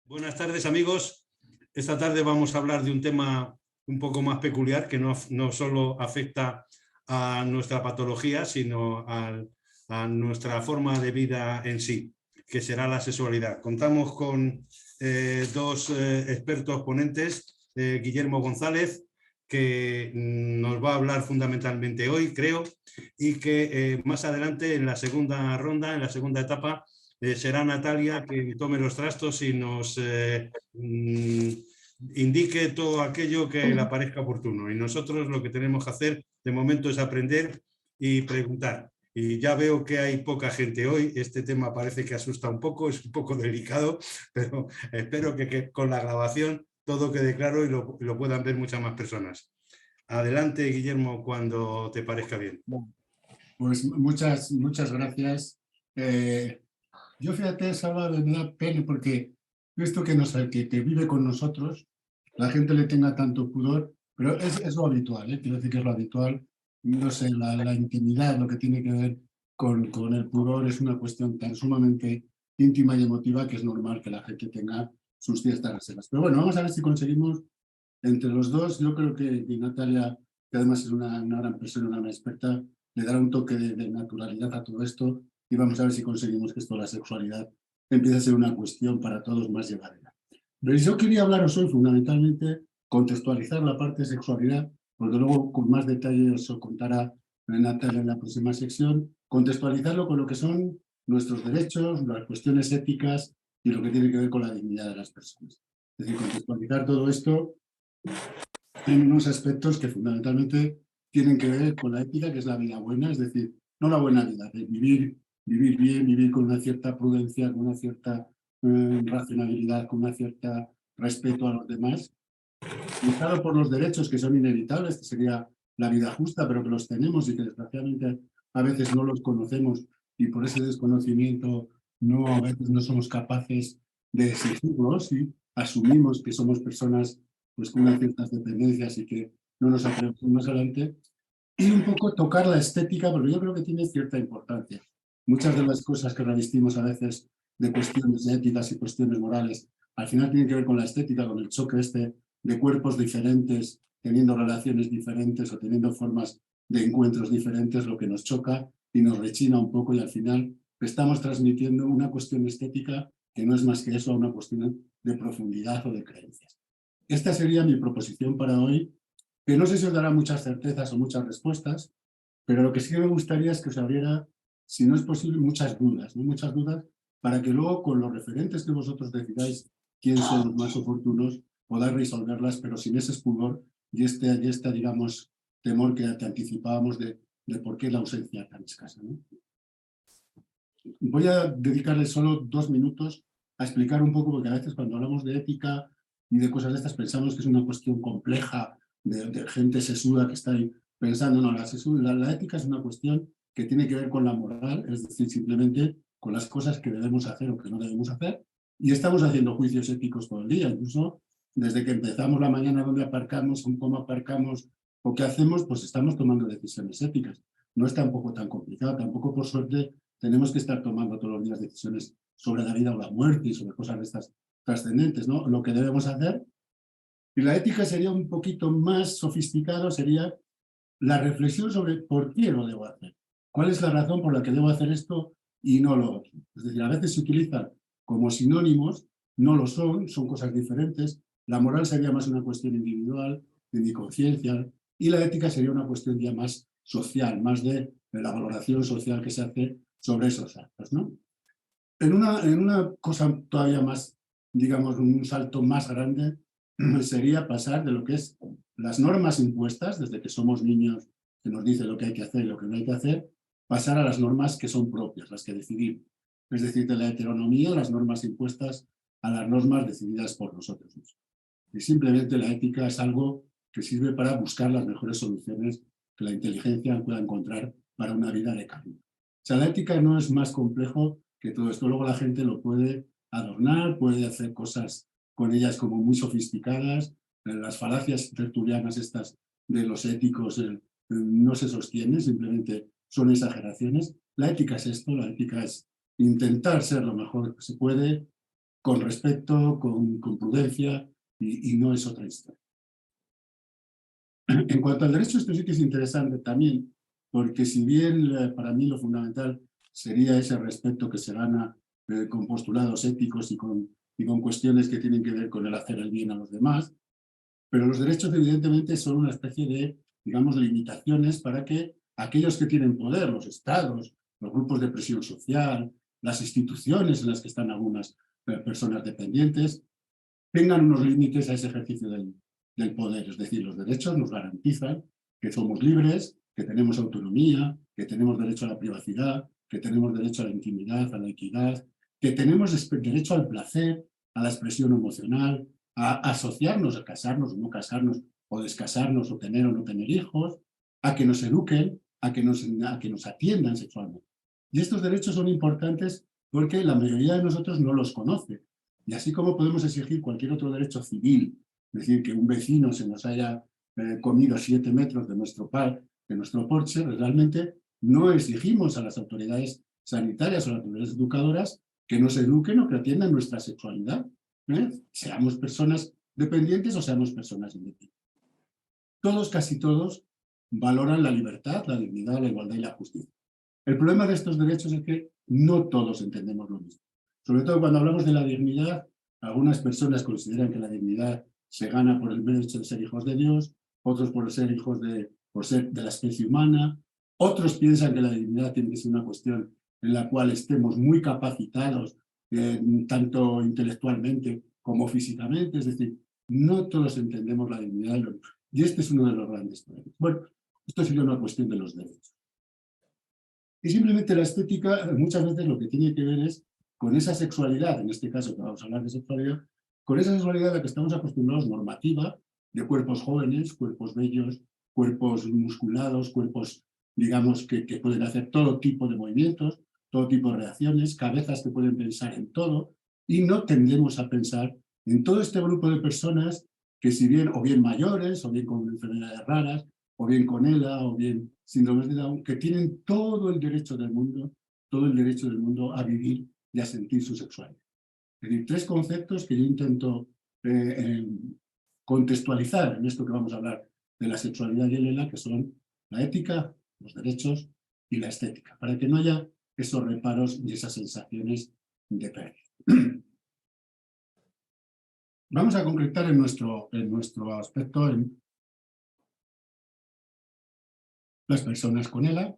Buenas tardes, amigos. Esta tarde vamos a hablar de un tema un poco más peculiar que no solo afecta a nuestra patología, sino a nuestra forma de vida en sí, que será la sexualidad. Contamos con dos expertos ponentes, Guillermo González, que nos va a hablar fundamentalmente hoy, creo, y que más adelante, en la segunda ronda, en la segunda etapa, será Natalia que tome los trastos y nos indique todo aquello que le parezca oportuno. Y nosotros lo que tenemos que hacer de momento es aprender y preguntar. Y ya veo que hay poca gente hoy. Este tema parece que asusta un poco, es un poco delicado, pero espero que con la grabación todo quede claro y lo puedan ver muchas más personas. Adelante, Guillermo, cuando te parezca bien. Pues muchas gracias. Yo, fíjate, Salva, me da pena porque esto que vive con nosotros, la gente le tenga tanto pudor, pero es lo habitual, quiero decir que es lo habitual. No sé, la intimidad, lo que tiene que ver con el pudor es una cuestión tan sumamente íntima y emotiva que es normal que la gente tenga sus ciertas reservas. Pero bueno, vamos a ver si conseguimos entre los dos. Yo creo que Natalia, que además es una gran persona, una gran experta, le dará un toque de naturalidad a todo esto y vamos a ver si conseguimos que esto de la sexualidad empiece a ser una cuestión para todos más llevadera. Pero yo quería hablaros hoy fundamentalmente, contextualizar la parte de sexualidad, porque luego con más detalle os contará Natalia en la próxima sección, contextualizarlo con lo que son nuestros derechos, las cuestiones éticas y lo que tiene que ver con la dignidad de las personas. Es decir, contextualizar todo esto en unos aspectos que fundamentalmente tienen que ver con la ética, que es la vida buena, es decir, no la buena vida, de vivir bien, vivir con una cierta prudencia, con una cierta racionalidad, con una cierta respeto a los demás, luchado por los derechos que son inevitables, que sería la vida justa, pero que los tenemos y que desgraciadamente a veces no los conocemos y por ese desconocimiento a veces no somos capaces de exigirlos y asumimos que somos personas pues, con unas ciertas dependencias y que no nos atrevemos más adelante. Y un poco tocar la estética, porque yo creo que tiene cierta importancia. Muchas de las cosas que revestimos a veces de cuestiones éticas y cuestiones morales, al final tienen que ver con la estética, con el choque de cuerpos diferentes, teniendo relaciones diferentes o teniendo formas de encuentros diferentes, lo que nos choca y nos rechina un poco y al final estamos transmitiendo una cuestión estética que no es más que eso, una cuestión de profundidad o de creencias. Esta sería mi proposición para hoy, que no sé si os dará muchas certezas o muchas respuestas, pero lo que sí que me gustaría es que os abriera, si no es posible, muchas dudas, ¿no? Muchas dudas, para que luego con los referentes que vosotros decidáis quién son los más oportunos, podáis resolverlas, pero sin ese pudor y este, digamos, temor que te anticipábamos de por qué la ausencia tan escasa, ¿no? Voy a dedicarle solo 2 minutos a explicar un poco, porque a veces cuando hablamos de ética y de cosas de estas pensamos que es una cuestión compleja de gente sesuda que está ahí pensando. No, la ética es una cuestión que tiene que ver con la moral, es decir, simplemente con las cosas que debemos hacer o que no debemos hacer. Y estamos haciendo juicios éticos todo el día, incluso desde que empezamos la mañana, dónde aparcamos, cómo aparcamos o qué hacemos, pues estamos tomando decisiones éticas. No es tampoco tan complicado, tampoco por suerte tenemos que estar tomando todos los días decisiones sobre la vida o la muerte y sobre cosas de estas trascendentes, ¿no? Lo que debemos hacer. Y la ética sería un poquito más sofisticado, sería la reflexión sobre por qué lo debo hacer. ¿Cuál es la razón por la que debo hacer esto y no lo otro? Es decir, a veces se utilizan como sinónimos, no lo son cosas diferentes. La moral sería más una cuestión individual, de mi conciencia, y la ética sería una cuestión ya más social, más de la valoración social que se hace sobre esos actos, ¿no? En una cosa todavía más, digamos, un salto más grande, sería pasar de lo que es las normas impuestas, desde que somos niños, que nos dice lo que hay que hacer y lo que no hay que hacer, pasar a las normas que son propias, las que decidimos. Es decir, de la heteronomía, las normas impuestas, a las normas decididas por nosotros mismos. Y simplemente la ética es algo que sirve para buscar las mejores soluciones que la inteligencia pueda encontrar para una vida de cambio. O sea, la ética no es más complejo que todo esto. Luego la gente lo puede adornar, puede hacer cosas con ellas como muy sofisticadas. Las falacias tertulianas estas de los éticos no se sostienen, simplemente son exageraciones. La ética es esto, la ética es intentar ser lo mejor que se puede, con respeto, con prudencia, y no es otra historia. En cuanto al derecho, esto sí que es interesante también, porque si bien para mí lo fundamental sería ese respeto que se gana con postulados éticos y con cuestiones que tienen que ver con el hacer el bien a los demás, pero los derechos evidentemente son una especie de, digamos, limitaciones para que aquellos que tienen poder, los estados, los grupos de presión social, las instituciones en las que están algunas personas dependientes, tengan unos límites a ese ejercicio del poder. Es decir, los derechos nos garantizan que somos libres, que tenemos autonomía, que tenemos derecho a la privacidad, que tenemos derecho a la intimidad, a la equidad, que tenemos derecho al placer, a la expresión emocional, a asociarnos, a casarnos o no casarnos, o descasarnos, o tener no tener hijos, a que nos eduquen, a que nos atiendan sexualmente. Y estos derechos son importantes porque la mayoría de nosotros no los conoce. Y así como podemos exigir cualquier otro derecho civil, es decir, que un vecino se nos haya comido 7 metros de nuestro porche, realmente no exigimos a las autoridades sanitarias o a las autoridades educadoras que nos eduquen o que atiendan nuestra sexualidad. Seamos personas dependientes o seamos personas independientes. Todos, casi todos, valoran la libertad, la dignidad, la igualdad y la justicia. El problema de estos derechos es que no todos entendemos lo mismo. Sobre todo cuando hablamos de la dignidad, algunas personas consideran que la dignidad se gana por el mero hecho de ser hijos de Dios, otros por ser por ser de la especie humana, otros piensan que la dignidad tiene que ser una cuestión en la cual estemos muy capacitados, tanto intelectualmente como físicamente, es decir, no todos entendemos la dignidad y este es uno de los grandes problemas. Bueno, esto sería una cuestión de los derechos. Y simplemente la estética muchas veces lo que tiene que ver es con esa sexualidad, en este caso que vamos a hablar de sexualidad, con esa sexualidad a la que estamos acostumbrados normativa, de cuerpos jóvenes, cuerpos bellos, cuerpos musculados, cuerpos, digamos, que pueden hacer todo tipo de movimientos, todo tipo de reacciones, cabezas que pueden pensar en todo, y no tendemos a pensar en todo este grupo de personas que si bien, o bien mayores, o bien con enfermedades raras, o bien con ELA, o bien síndromes de Down, que tienen todo el derecho del mundo a vivir y a sentir su sexualidad. Es decir, 3 conceptos que yo intento contextualizar en esto que vamos a hablar de la sexualidad y el ELA, que son la ética, los derechos y la estética, para que no haya esos reparos y esas sensaciones de pérdida. Vamos a concretar en nuestro aspecto en las personas con ELA.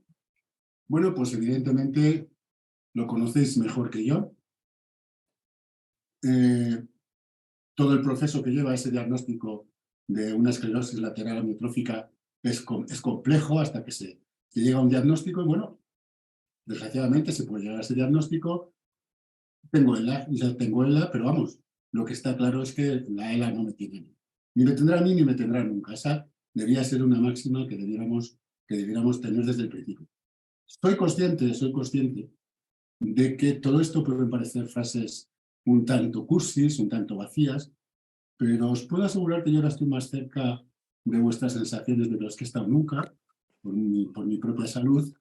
Bueno, pues evidentemente lo conocéis mejor que yo. Todo el proceso que lleva ese diagnóstico de una esclerosis lateral amiotrófica es complejo hasta que se llega a un diagnóstico y bueno, desgraciadamente se puede llegar a ese diagnóstico. Tengo ELA, pero vamos, lo que está claro es que la ELA no me tiene ni me tendrá a mí ni me tendrá nunca. Esa debía ser una máxima que debiéramos tener desde el principio. Soy consciente de que todo esto pueden parecer frases un tanto cursis, un tanto vacías, pero os puedo asegurar que yo ahora estoy más cerca de vuestras sensaciones de las que he estado nunca, por mi propia salud,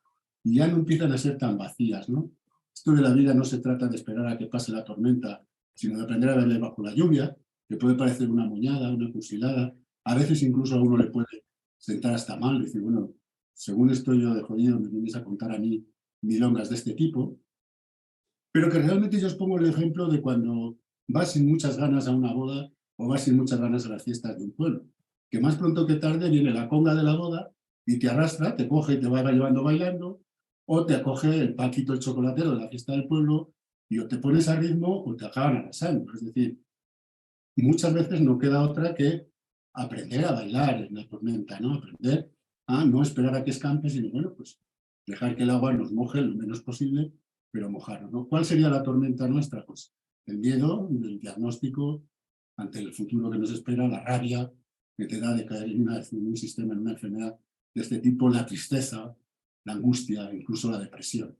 y ya no empiezan a ser tan vacías, ¿no? Esto de la vida no se trata de esperar a que pase la tormenta, sino de aprender a verle bajo la lluvia, que puede parecer una moñada, una cursilada, a veces incluso a uno le puede sentar hasta mal, decir, bueno, según estoy yo de jodido, me vienes a contar a mí milongas de este tipo, pero que realmente yo os pongo el ejemplo de cuando vas sin muchas ganas a una boda o vas sin muchas ganas a las fiestas de un pueblo, que más pronto que tarde viene la conga de la boda y te arrastra, te coge y te va llevando bailando, o te acoge el Paquito el chocolatero de la fiesta del pueblo y o te pones a ritmo o te acaban arrasando. Es decir, muchas veces no queda otra que aprender a bailar en la tormenta, ¿no? Aprender a no esperar a que escampe, sino, bueno, pues dejar que el agua nos moje lo menos posible, pero mojarnos, ¿no? ¿Cuál sería la tormenta nuestra? Pues el miedo, el diagnóstico ante el futuro que nos espera, la rabia que te da de caer en un sistema, en una enfermedad de este tipo, la tristeza, la angustia, incluso la depresión.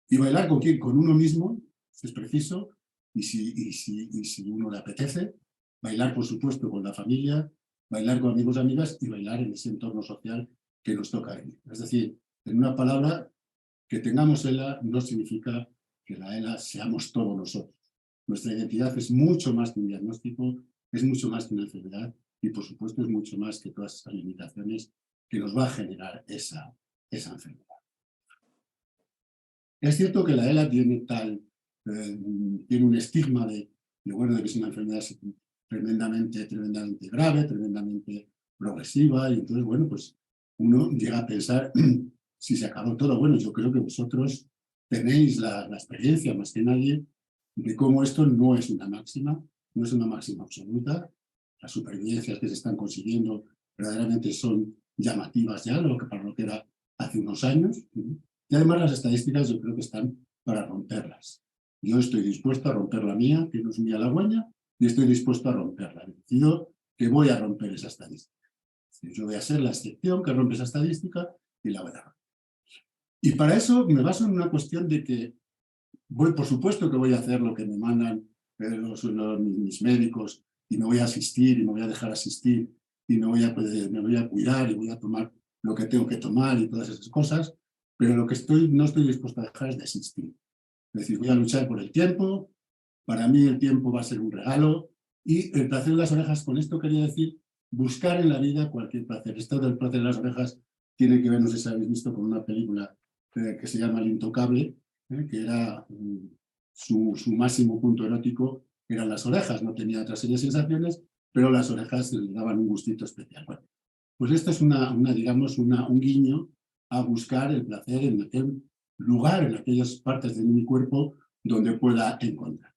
Y bailar con quién, con uno mismo, si es preciso, y si uno le apetece, bailar, por supuesto, con la familia, bailar con amigos y amigas y bailar en ese entorno social que nos toca vivir. Es decir, en una palabra, que tengamos ELA no significa que la ELA seamos todos nosotros. Nuestra identidad es mucho más que un diagnóstico, es mucho más que una enfermedad y, por supuesto, es mucho más que todas esas limitaciones que nos va a generar esa enfermedad. Es cierto que la ELA tiene tiene un estigma bueno, de que es una enfermedad tremendamente grave, tremendamente progresiva, y entonces, bueno, pues uno llega a pensar si se acabó todo. Bueno, yo creo que vosotros tenéis la experiencia más que nadie de cómo esto no es una máxima, no es una máxima absoluta. Las supervivencias que se están consiguiendo verdaderamente son llamativas ya, para lo que era hace unos años. Y además las estadísticas yo creo que están para romperlas. Yo estoy dispuesto a romper la mía, que no es muy halagüeña, y estoy dispuesto a romperla. He decidido que voy a romper esa estadística. Yo voy a ser la excepción que rompe esa estadística y la voy a romper. Y para eso me baso en una cuestión de que por supuesto que voy a hacer lo que me mandan mis médicos, y me voy a asistir y me voy a dejar asistir y me voy a cuidar y voy a tomar lo que tengo que tomar y todas esas cosas, pero lo que no estoy dispuesto a dejar es de asistir. Es decir, voy a luchar por el tiempo. Para mí el tiempo va a ser un regalo, y el placer de las orejas, con esto quería decir buscar en la vida cualquier placer. Esto del placer de las orejas tiene que ver, no sé si habéis visto, con una película que se llama El Intocable, que era su máximo punto erótico eran las orejas. No tenía otra serie de sensaciones, pero las orejas le daban un gustito especial. Bueno, pues esto es digamos, un guiño a buscar el placer en aquel lugar, en aquellas partes de mi cuerpo donde pueda encontrar.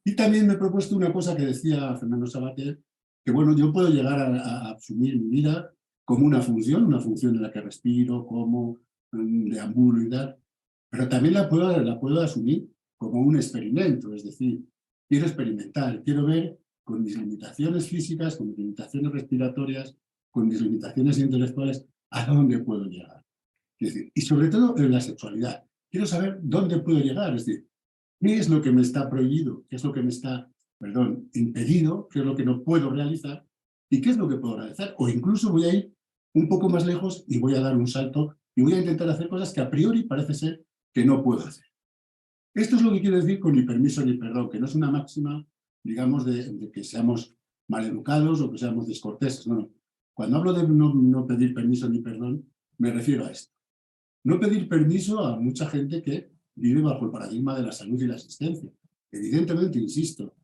Y también me he propuesto una cosa que decía Fernando Savater, que bueno, yo puedo llegar a asumir mi vida como una función en la que respiro, como, deambulo y tal, pero también la puedo asumir como un experimento. Es decir, quiero experimentar, quiero ver con mis limitaciones físicas, con mis limitaciones respiratorias, con mis limitaciones intelectuales, a dónde puedo llegar. Es decir, y sobre todo en la sexualidad. Quiero saber dónde puedo llegar, es decir, qué es lo que me está prohibido, qué es lo que me está, impedido, qué es lo que no puedo realizar y qué es lo que puedo realizar. O incluso voy a ir un poco más lejos y voy a dar un salto y voy a intentar hacer cosas que a priori parece ser que no puedo hacer. Esto es lo que quiero decir con ni permiso ni perdón, que no es una máxima, digamos, de que seamos maleducados o que seamos descorteses. No, no. Cuando hablo de no pedir permiso ni perdón, me refiero a esto. No pedir permiso a mucha gente que vive bajo el paradigma de la salud y la asistencia. Evidentemente, insisto,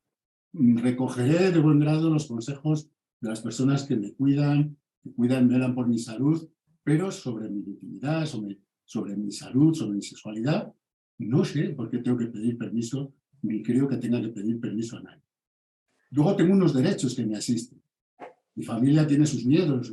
recogeré de buen grado los consejos de las personas que me cuidan, velan por mi salud, pero sobre mi intimidad, sobre mi salud, sobre mi sexualidad, no sé por qué tengo que pedir permiso, ni creo que tenga que pedir permiso a nadie. Luego tengo unos derechos que me asisten. Mi familia tiene sus miedos,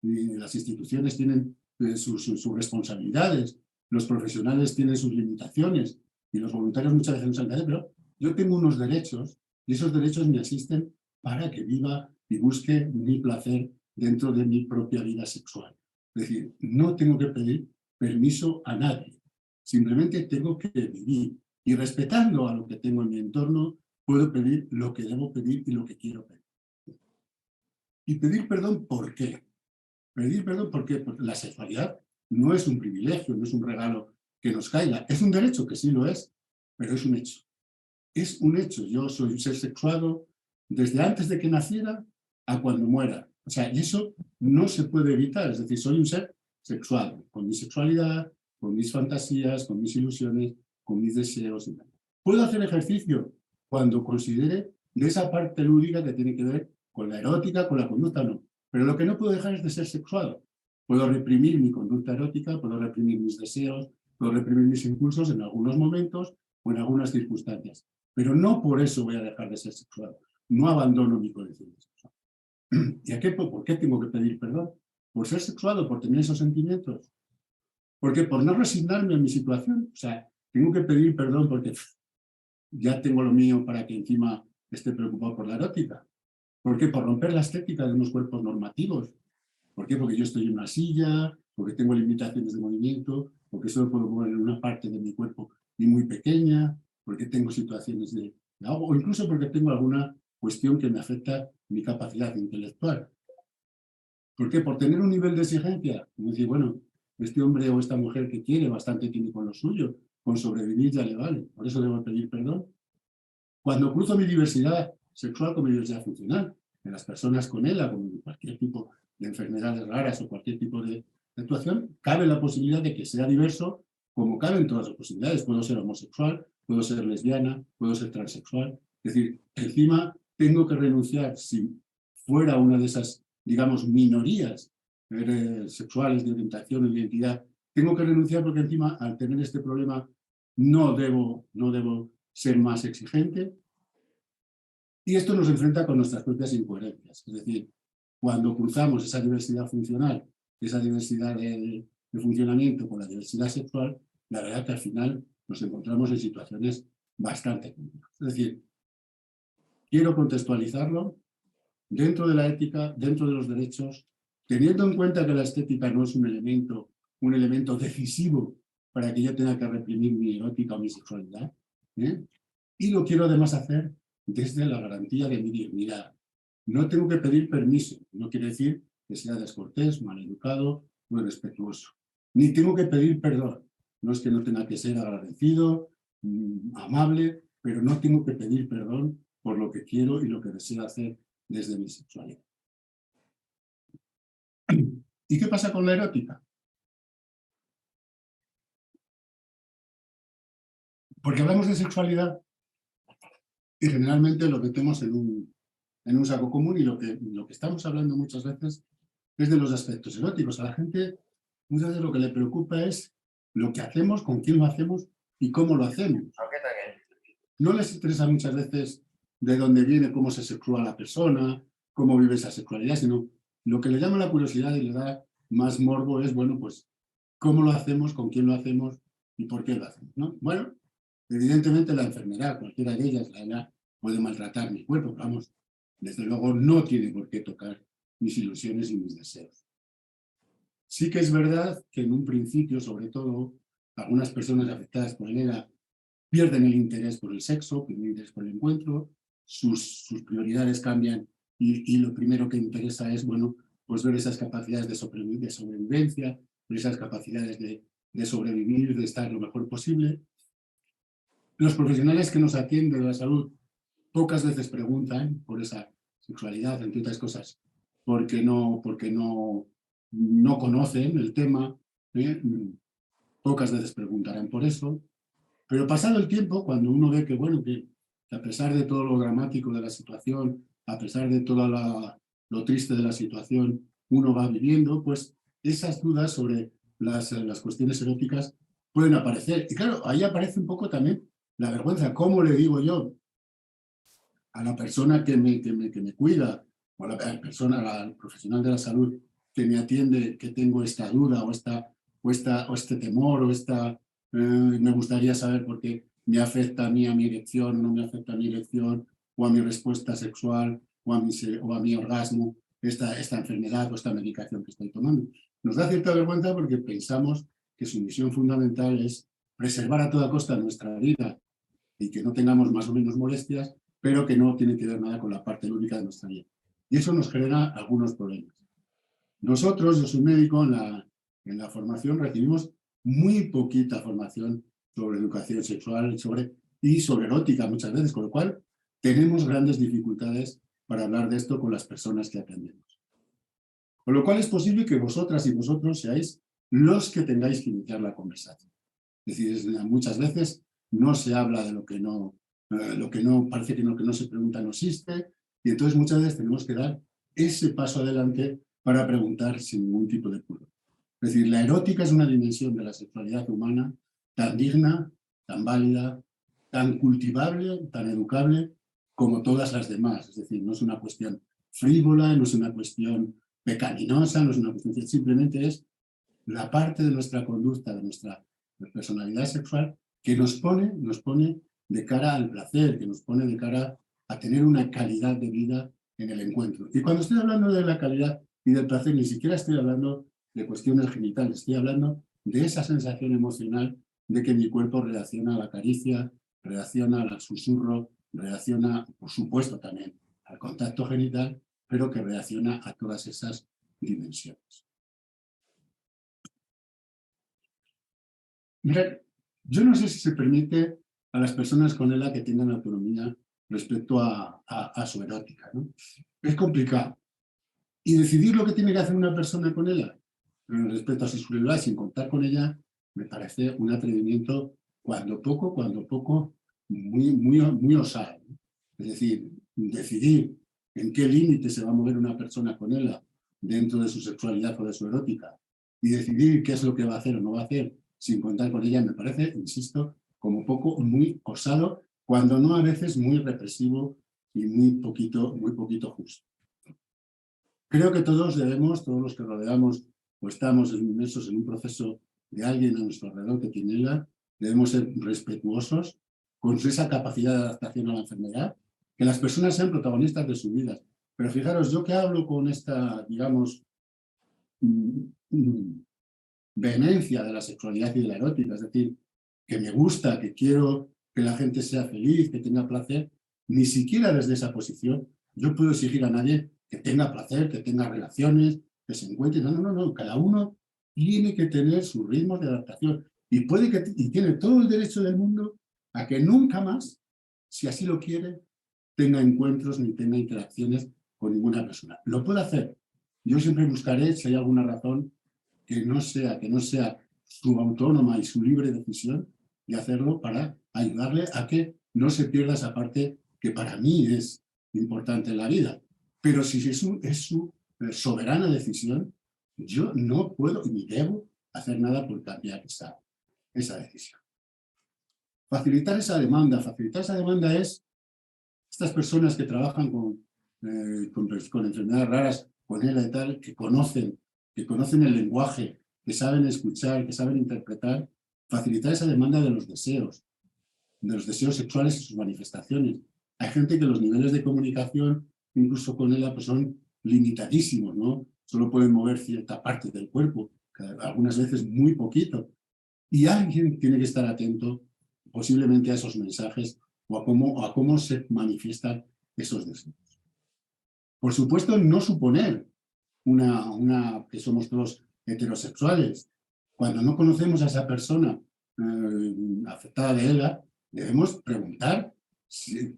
y las instituciones tienen sus responsabilidades, los profesionales tienen sus limitaciones y los voluntarios muchas veces no saben qué hacer, pero yo tengo unos derechos y esos derechos me asisten para que viva y busque mi placer dentro de mi propia vida sexual. Es decir, no tengo que pedir permiso a nadie, simplemente tengo que vivir, y respetando a lo que tengo en mi entorno, puedo pedir lo que debo pedir y lo que quiero pedir. Y pedir perdón, ¿por qué? Pedir perdón, ¿por qué? Porque la sexualidad no es un privilegio, no es un regalo que nos caiga. Es un derecho, que sí lo es, pero es un hecho. Es un hecho. Yo soy un ser sexuado desde antes de que naciera a cuando muera. O sea, y eso no se puede evitar. Es decir, soy un ser sexuado, con mi sexualidad, con mis fantasías, con mis ilusiones, con mis deseos. ¿Puedo hacer ejercicio cuando considere de esa parte lúdica que tiene que ver con la erótica, con la conducta? No. Pero lo que no puedo dejar es de ser sexuado. Puedo reprimir mi conducta erótica, puedo reprimir mis deseos, puedo reprimir mis impulsos en algunos momentos o en algunas circunstancias. Pero no por eso voy a dejar de ser sexuado. No abandono mi condición sexual. ¿Y por qué tengo que pedir perdón? ¿Por ser sexuado? ¿Por tener esos sentimientos? Porque por no resignarme a mi situación. O sea, tengo que pedir perdón porque ya tengo lo mío para que encima esté preocupado por la erótica. ¿Por qué? Por romper la estética de unos cuerpos normativos. ¿Por qué? Porque yo estoy en una silla, porque tengo limitaciones de movimiento, porque solo puedo mover en una parte de mi cuerpo y muy pequeña, porque tengo situaciones de ahogo, o incluso porque tengo alguna cuestión que me afecta mi capacidad intelectual. ¿Por qué? Por tener un nivel de exigencia. Como decir, bueno, este hombre o esta mujer que quiere bastante tiene con lo suyo, con sobrevivir ya le vale, por eso debo pedir perdón. Cuando cruzo mi diversidad sexual con mi diversidad funcional, en las personas con ELA, con cualquier tipo de enfermedades raras o cualquier tipo de actuación, cabe la posibilidad de que sea diverso, como caben todas las posibilidades. Puedo ser homosexual, puedo ser lesbiana, puedo ser transexual. Es decir, encima tengo que renunciar, si fuera una de esas, digamos, minorías sexuales de orientación o de identidad, tengo que renunciar porque encima, al tener este problema, no debo ser más exigente. Y esto nos enfrenta con nuestras propias incoherencias. Es decir, cuando cruzamos esa diversidad funcional, esa diversidad de funcionamiento con la diversidad sexual, la verdad es que al final nos encontramos en situaciones bastante complejas. Es decir, quiero contextualizarlo dentro de la ética, dentro de los derechos, teniendo en cuenta que la estética no es un elemento decisivo para que yo tenga que reprimir mi erótica o mi sexualidad, ¿eh? Y lo quiero además hacer desde la garantía de mi dignidad. No tengo que pedir permiso, no quiere decir que sea descortés, maleducado o irrespetuoso. Ni tengo que pedir perdón. No es que no tenga que ser agradecido, amable, pero no tengo que pedir perdón por lo que quiero y lo que deseo hacer desde mi sexualidad. ¿Y qué pasa con la erótica? Porque hablamos de sexualidad y generalmente lo metemos en un saco común, y lo que estamos hablando muchas veces es de los aspectos eróticos. A la gente muchas veces lo que le preocupa es lo que hacemos, con quién lo hacemos y cómo lo hacemos. No les interesa muchas veces de dónde viene, cómo se sexúa la persona, cómo vive esa sexualidad, sino lo que le llama la curiosidad y le da más morbo es, bueno, pues, cómo lo hacemos, con quién lo hacemos y por qué lo hacemos, ¿no? Bueno, evidentemente la enfermedad, cualquiera de ellas, la ELA, puede maltratar mi cuerpo, pero vamos, desde luego no tiene por qué tocar mis ilusiones y mis deseos. Sí que es verdad que en un principio, sobre todo, algunas personas afectadas por el ELA pierden el interés por el sexo, pierden el interés por el encuentro, sus prioridades cambian y lo primero que interesa es, bueno, pues ver esas capacidades de sobrevivencia, ver esas capacidades de sobrevivir, de estar lo mejor posible. Los profesionales que nos atienden de la salud pocas veces preguntan por esa sexualidad, entre otras cosas, porque no conocen el tema, ¿eh? Pocas veces preguntarán por eso, pero pasado el tiempo, cuando uno ve que, bueno, que a pesar de todo lo dramático de la situación, a pesar de todo lo triste de la situación, uno va viviendo, pues esas dudas sobre las cuestiones eróticas pueden aparecer. Y claro, ahí aparece un poco también la vergüenza. ¿Cómo le digo yo a la persona que me cuida, o a la persona, al profesional de la salud que me atiende, que tengo esta duda o este temor o me gustaría saber por qué me afecta a mí a mi erección, no me afecta a mi erección, o a mi respuesta sexual, o a mi orgasmo, esta enfermedad o esta medicación que estoy tomando? Nos da cierta vergüenza porque pensamos que su misión fundamental es preservar a toda costa nuestra vida y que no tengamos más o menos molestias, pero que no tiene que ver nada con la parte lúdica de nuestra vida. Y eso nos genera algunos problemas. Nosotros, yo soy médico, en la formación recibimos muy poquita formación sobre educación sexual y sobre erótica muchas veces, con lo cual tenemos grandes dificultades para hablar de esto con las personas que atendemos. Con lo cual es posible que vosotras y vosotros seáis los que tengáis que iniciar la conversación. Es decir, muchas veces no se habla de lo que no parece que no se pregunta no existe, y entonces muchas veces tenemos que dar ese paso adelante para preguntar sin ningún tipo de pudor. Es decir, la erótica es una dimensión de la sexualidad humana tan digna, tan válida, tan cultivable, tan educable como todas las demás. Es decir, no es una cuestión frívola, no es una cuestión pecaminosa, no es una cuestión, simplemente es la parte de nuestra conducta, de nuestra personalidad sexual, que nos pone de cara al placer, que nos pone de cara a tener una calidad de vida en el encuentro. Y cuando estoy hablando de la calidad y del placer, ni siquiera estoy hablando de cuestiones genitales, estoy hablando de esa sensación emocional de que mi cuerpo reacciona a la caricia, reacciona al susurro, reacciona, por supuesto, también al contacto genital, pero que reacciona a todas esas dimensiones. Mirad, yo no sé si se permite a las personas con ELA que tengan autonomía respecto a su erótica, ¿no? Es complicado. Y decidir lo que tiene que hacer una persona con ella respecto a su sexualidad sin contar con ella, me parece un atrevimiento cuando poco, muy osado, ¿no? Es decir, decidir en qué límite se va a mover una persona con ella dentro de su sexualidad o de su erótica y decidir qué es lo que va a hacer o no va a hacer sin contar con ella, me parece, insisto, como poco, muy osado, cuando no a veces muy represivo y muy poquito justo. Creo que todos los que rodeamos o estamos inmersos en un proceso de alguien a nuestro alrededor que tiene ella, debemos ser respetuosos con esa capacidad de adaptación a la enfermedad, que las personas sean protagonistas de sus vidas. Pero fijaros, yo que hablo con esta, digamos, vehemencia de la sexualidad y de la erótica, es decir, que me gusta, que quiero que la gente sea feliz, que tenga placer, ni siquiera desde esa posición yo puedo exigir a nadie que tenga placer, que tenga relaciones, que se encuentre. No. Cada uno tiene que tener sus ritmos de adaptación y tiene todo el derecho del mundo a que nunca más, si así lo quiere, tenga encuentros ni tenga interacciones con ninguna persona. Lo puede hacer. Yo siempre buscaré, si hay alguna razón, que no sea su autónoma y su libre decisión de hacerlo para ayudarle a que no se pierda esa parte que para mí es importante en la vida. Pero si es su soberana decisión, yo no puedo ni debo hacer nada por cambiar esa decisión. Facilitar esa demanda es estas personas que trabajan con enfermedades raras, con ELA y tal, que conocen el lenguaje, que saben escuchar, que saben interpretar, facilitar esa demanda de los deseos sexuales y sus manifestaciones. Hay gente que los niveles de comunicación, incluso con ELA, pues son limitadísimos, ¿no? Solo pueden mover cierta parte del cuerpo, algunas veces muy poquito. Y alguien tiene que estar atento posiblemente a esos mensajes o a cómo se manifiestan esos deseos. Por supuesto, no suponer que somos todos heterosexuales. Cuando no conocemos a esa persona afectada de ELA, debemos preguntar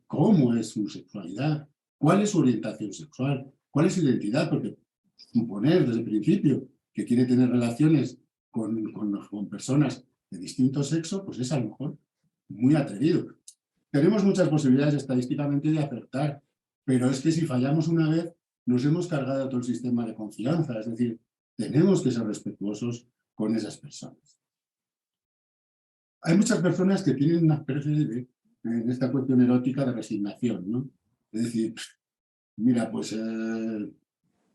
cómo es su sexualidad, cuál es su orientación sexual, cuál es su identidad, porque suponer desde el principio que quiere tener relaciones con personas de distinto sexo, pues es a lo mejor muy atrevido. Tenemos muchas posibilidades estadísticamente de acertar, pero es que si fallamos una vez, nos hemos cargado todo el sistema de confianza, es decir, tenemos que ser respetuosos con esas personas. Hay muchas personas que tienen una especie en esta cuestión erótica de resignación, ¿no? Es decir, mira, pues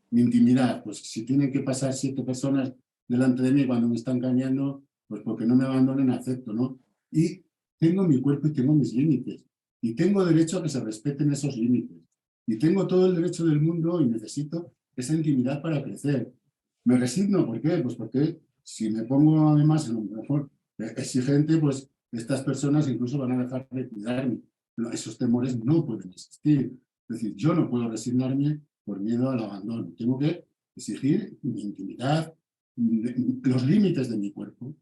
mi intimidad, pues si tienen que pasar 7 personas delante de mí cuando me están engañando, pues porque no me abandonen, acepto, ¿no? Y tengo mi cuerpo y tengo mis límites, y tengo derecho a que se respeten esos límites, y tengo todo el derecho del mundo y necesito esa intimidad para crecer. Me resigno, ¿por qué? Pues porque si me pongo además en lo mejor exigente, pues estas personas incluso van a dejar de cuidarme. Esos temores no pueden existir. Es decir, yo no puedo resignarme por miedo al abandono. Tengo que exigir mi intimidad, los límites de mi cuerpo.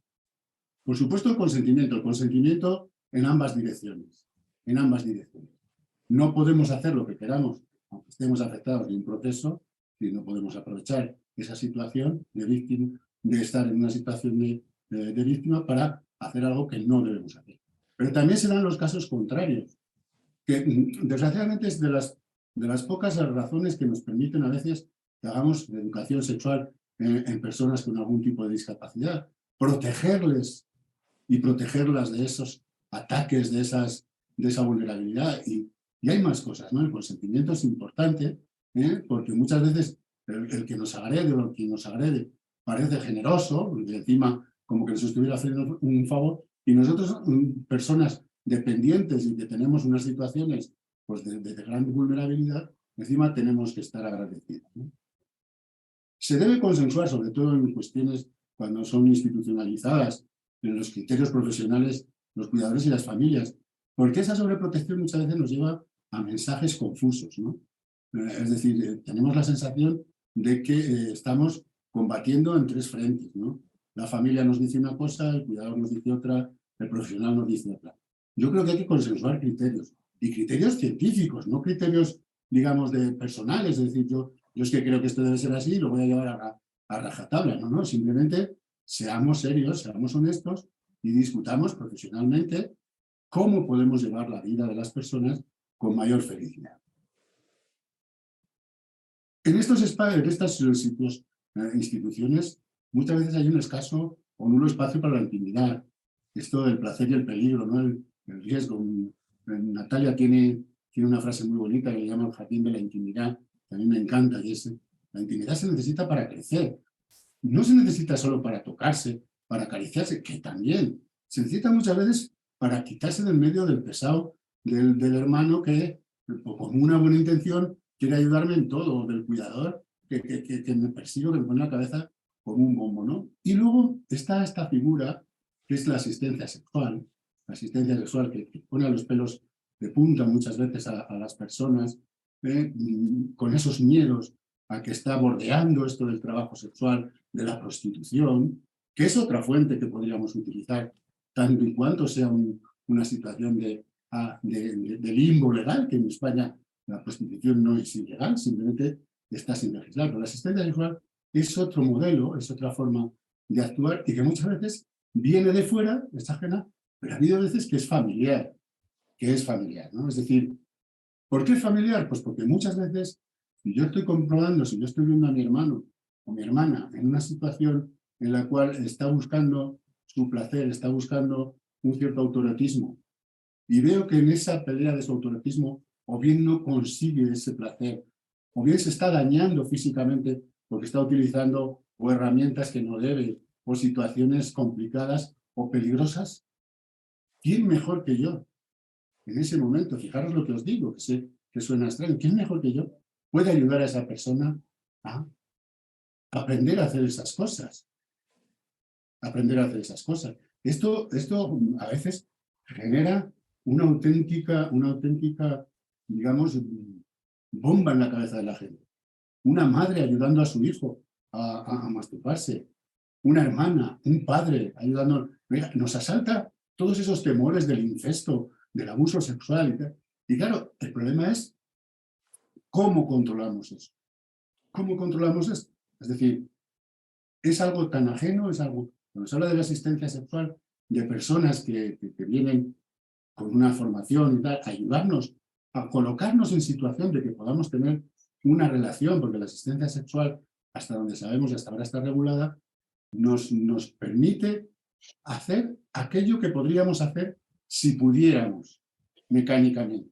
Por supuesto, el consentimiento en ambas direcciones. No podemos hacer lo que queramos, aunque estemos afectados de un proceso, y no podemos aprovechar esa situación de víctima, de estar en una situación de víctima para hacer algo que no debemos hacer. Pero también se dan los casos contrarios, que desgraciadamente es de las pocas razones que nos permiten a veces que hagamos educación sexual en personas con algún tipo de discapacidad, protegerles y protegerlas de esos ataques, de esa vulnerabilidad. Y hay más cosas, ¿no? El consentimiento es importante, porque muchas veces el que nos agrede o el que nos agrede parece generoso, porque encima como que nos estuviera haciendo un favor, y nosotros, personas dependientes y que tenemos unas situaciones pues, de gran vulnerabilidad, encima tenemos que estar agradecidos, ¿no? Se debe consensuar, sobre todo en cuestiones cuando son institucionalizadas, en los criterios profesionales, los cuidadores y las familias, porque esa sobreprotección muchas veces nos lleva a mensajes confusos, ¿no? Es decir, tenemos la sensación de que estamos combatiendo en 3 frentes, ¿no? La familia nos dice una cosa, el cuidador nos dice otra, el profesional nos dice otra. Yo creo que hay que consensuar criterios. y criterios científicos, no criterios, digamos, de personales, es decir, yo es que creo que esto debe ser así y lo voy a llevar a rajatabla, no, simplemente seamos serios, seamos honestos y discutamos profesionalmente cómo podemos llevar la vida de las personas con mayor felicidad. En estos espacios, en estas instituciones, muchas veces hay un escaso o nulo espacio para la intimidad. Esto del placer y el peligro, ¿no? El riesgo. Natalia tiene una frase muy bonita que le llama el jardín de la intimidad, que a mí me encanta, y es: la intimidad se necesita para crecer. No se necesita solo para tocarse, para acariciarse, que también. Se necesita muchas veces para quitarse del medio del pesado del hermano que, con una buena intención, quiere ayudarme en todo, del cuidador que me persigue, que me pone la cabeza como un bombo, ¿no? Y luego está esta figura que es la asistencia sexual que pone los pelos de punta muchas veces a las personas, con esos miedos a que está bordeando esto del trabajo sexual, de la prostitución, que es otra fuente que podríamos utilizar, tanto y cuanto sea una situación de limbo legal, que en España la prostitución no es ilegal, simplemente está sin legislar. Pero la asistencia sexual es otro modelo, es otra forma de actuar y que muchas veces viene de fuera, es ajena, pero ha habido veces que es familiar, ¿no? Es decir, ¿por qué es familiar? Pues porque muchas veces, si yo estoy comprobando, si yo estoy viendo a mi hermano o mi hermana en una situación en la cual está buscando su placer, está buscando un cierto autoerotismo, y veo que en esa pelea de su autoerotismo o bien no consigue ese placer, o bien se está dañando físicamente porque está utilizando o herramientas que no debe, o situaciones complicadas o peligrosas, ¿quién mejor que yo en ese momento? Fijaros lo que os digo, que sé que suena extraño. ¿Quién mejor que yo puede ayudar a esa persona a aprender a hacer esas cosas? Aprender a hacer esas cosas. Esto a veces genera una auténtica, digamos, bomba en la cabeza de la gente. Una madre ayudando a su hijo a masturbarse. Una hermana, un padre ayudando. Nos asalta todos esos temores del incesto, del abuso sexual y tal. Y claro, el problema es cómo controlamos eso. ¿Cómo controlamos esto? Es decir, es algo tan ajeno, es algo... Cuando se habla de la asistencia sexual, de personas que vienen con una formación y tal, ayudarnos a colocarnos en situación de que podamos tener una relación, porque la asistencia sexual, hasta donde sabemos y hasta ahora está regulada, nos permite hacer aquello que podríamos hacer si pudiéramos, mecánicamente.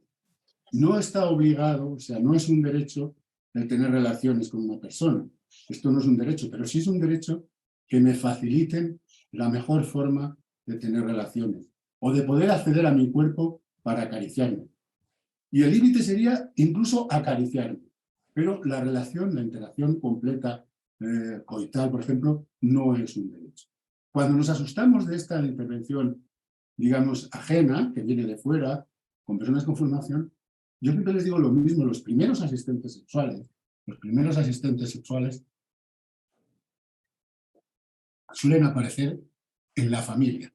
No está obligado, o sea, no es un derecho el tener relaciones con una persona. Esto no es un derecho, pero sí es un derecho que me faciliten la mejor forma de tener relaciones o de poder acceder a mi cuerpo para acariciarme. Y el límite sería incluso acariciarme. Pero la relación, la interacción completa, coital, por ejemplo, no es un derecho. Cuando nos asustamos de esta intervención, digamos, ajena, que viene de fuera, con personas con formación, yo siempre les digo lo mismo: los primeros asistentes sexuales suelen aparecer en la familia.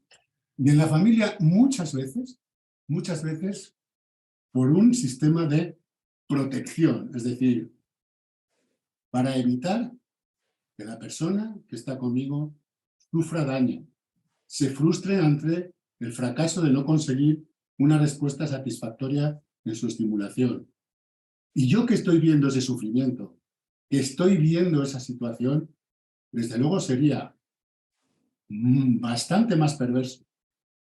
Y en la familia muchas veces, por un sistema de protección, es decir, para evitar que la persona que está conmigo sufra daño, se frustre ante el fracaso de no conseguir una respuesta satisfactoria en su estimulación. Y yo que estoy viendo ese sufrimiento, que estoy viendo esa situación, desde luego sería bastante más perverso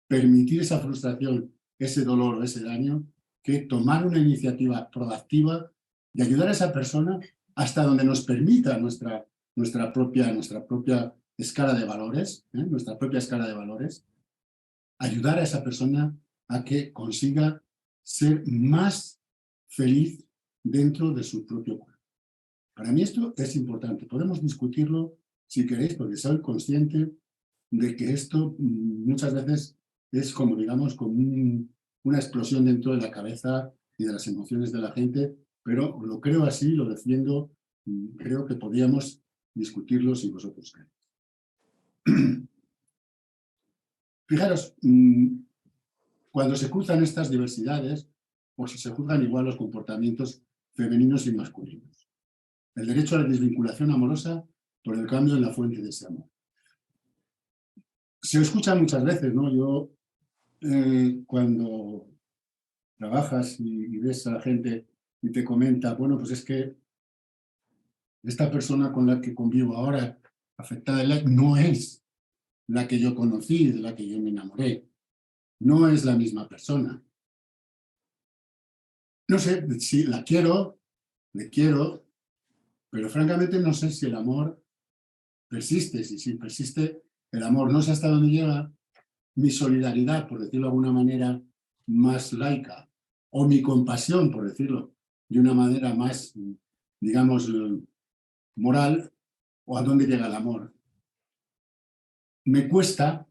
permitir esa frustración, ese dolor, ese daño, que tomar una iniciativa proactiva de ayudar a esa persona hasta donde nos permita nuestra propia escala de valores, nuestra propia escala de valores, ayudar a esa persona a que consiga ser más feliz dentro de su propio cuerpo. Para mí esto es importante. Podemos discutirlo si queréis, porque soy consciente de que esto muchas veces es como, digamos, como una explosión dentro de la cabeza y de las emociones de la gente, pero lo creo así, lo defiendo, creo que podríamos discutirlo si vosotros queréis. Fijaros, cuando se cruzan estas diversidades o si se juzgan igual los comportamientos femeninos y masculinos. El derecho a la desvinculación amorosa por el cambio en la fuente de ese amor. Se escucha muchas veces, ¿no? Yo, cuando trabajas y ves a la gente y te comenta, bueno, pues es que esta persona con la que convivo ahora, afectada, no es la que yo conocí, de la que yo me enamoré. No es la misma persona. No sé si la quiero, le quiero, pero francamente no sé si el amor persiste, si persiste el amor. No sé hasta dónde llega mi solidaridad, por decirlo de alguna manera más laica, o mi compasión, por decirlo de una manera más, digamos, moral, o a dónde llega el amor. Me cuesta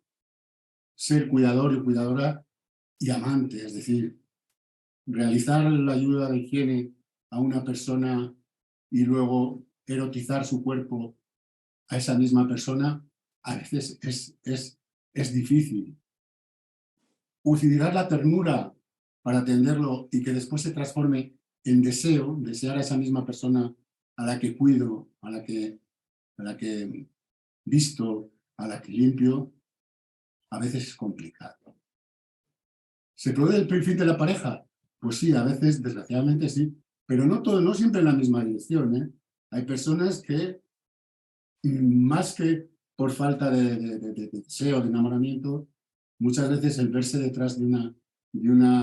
ser cuidador y cuidadora y amante, es decir, realizar la ayuda de higiene a una persona y luego erotizar su cuerpo a esa misma persona, a veces es difícil. Utilizar la ternura para atenderlo y que después se transforme en deseo, desear a esa misma persona a la que cuido, a la que visto, a la que limpio, a veces es complicado. ¿Se produce el fin de la pareja? Pues sí, a veces, desgraciadamente sí, pero no siempre en la misma dirección, ¿eh? Hay personas que, más que por falta de deseo, de enamoramiento, muchas veces el verse detrás de una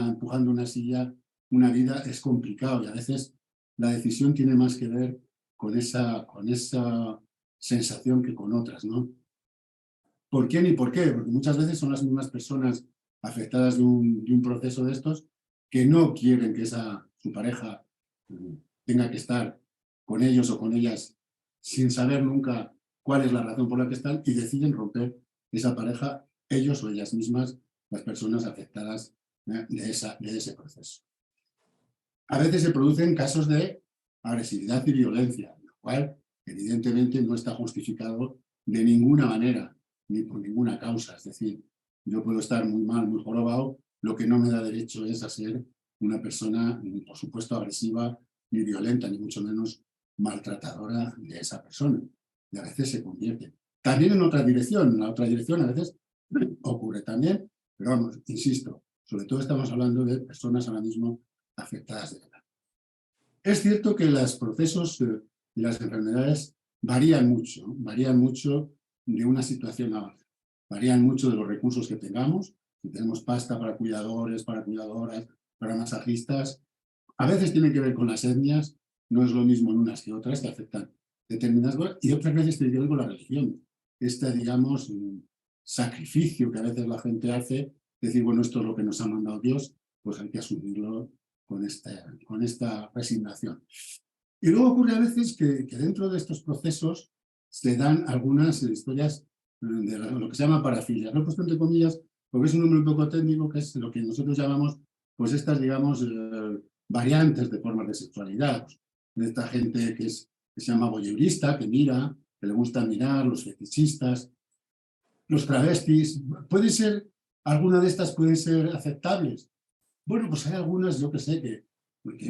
empujando una silla, una vida, es complicado, y a veces la decisión tiene más que ver con esa sensación que con otras, ¿no? ¿Por quién y por qué? Porque muchas veces son las mismas personas afectadas de un proceso de estos que no quieren que su pareja tenga que estar con ellos o con ellas sin saber nunca cuál es la razón por la que están, y deciden romper esa pareja, ellos o ellas mismas, las personas afectadas de ese proceso. A veces se producen casos de agresividad y violencia, lo cual evidentemente no está justificado de ninguna manera, ni por ninguna causa. Es decir, yo puedo estar muy mal, muy jorobado, lo que no me da derecho es a ser una persona, por supuesto, agresiva ni violenta, ni mucho menos maltratadora de esa persona. Y a veces se convierte. También en otra dirección, a veces ocurre también, pero vamos, insisto, sobre todo estamos hablando de personas ahora mismo afectadas de verdad. Es cierto que los procesos y las enfermedades varían mucho de una situación a otra. Varían mucho de los recursos que tengamos. Si tenemos pasta para cuidadores, para cuidadoras, para masajistas, a veces tiene que ver con las etnias, no es lo mismo en unas que otras, que afectan determinadas cosas, y otras veces tiene que ver con la religión. Digamos, sacrificio que a veces la gente hace, decir, bueno, esto es lo que nos ha mandado Dios, pues hay que asumirlo con esta resignación. Y luego ocurre a veces que dentro de estos procesos se dan algunas historias de lo que se llama parafilia. Lo he puesto entre comillas porque es un nombre un poco técnico, que es lo que nosotros llamamos, pues estas, digamos, variantes de formas de sexualidad. De esta gente que se llama voyeurista, que mira, que le gusta mirar, los fetichistas, los travestis. Alguna de estas pueden ser aceptables. Bueno, pues hay algunas, yo que sé, que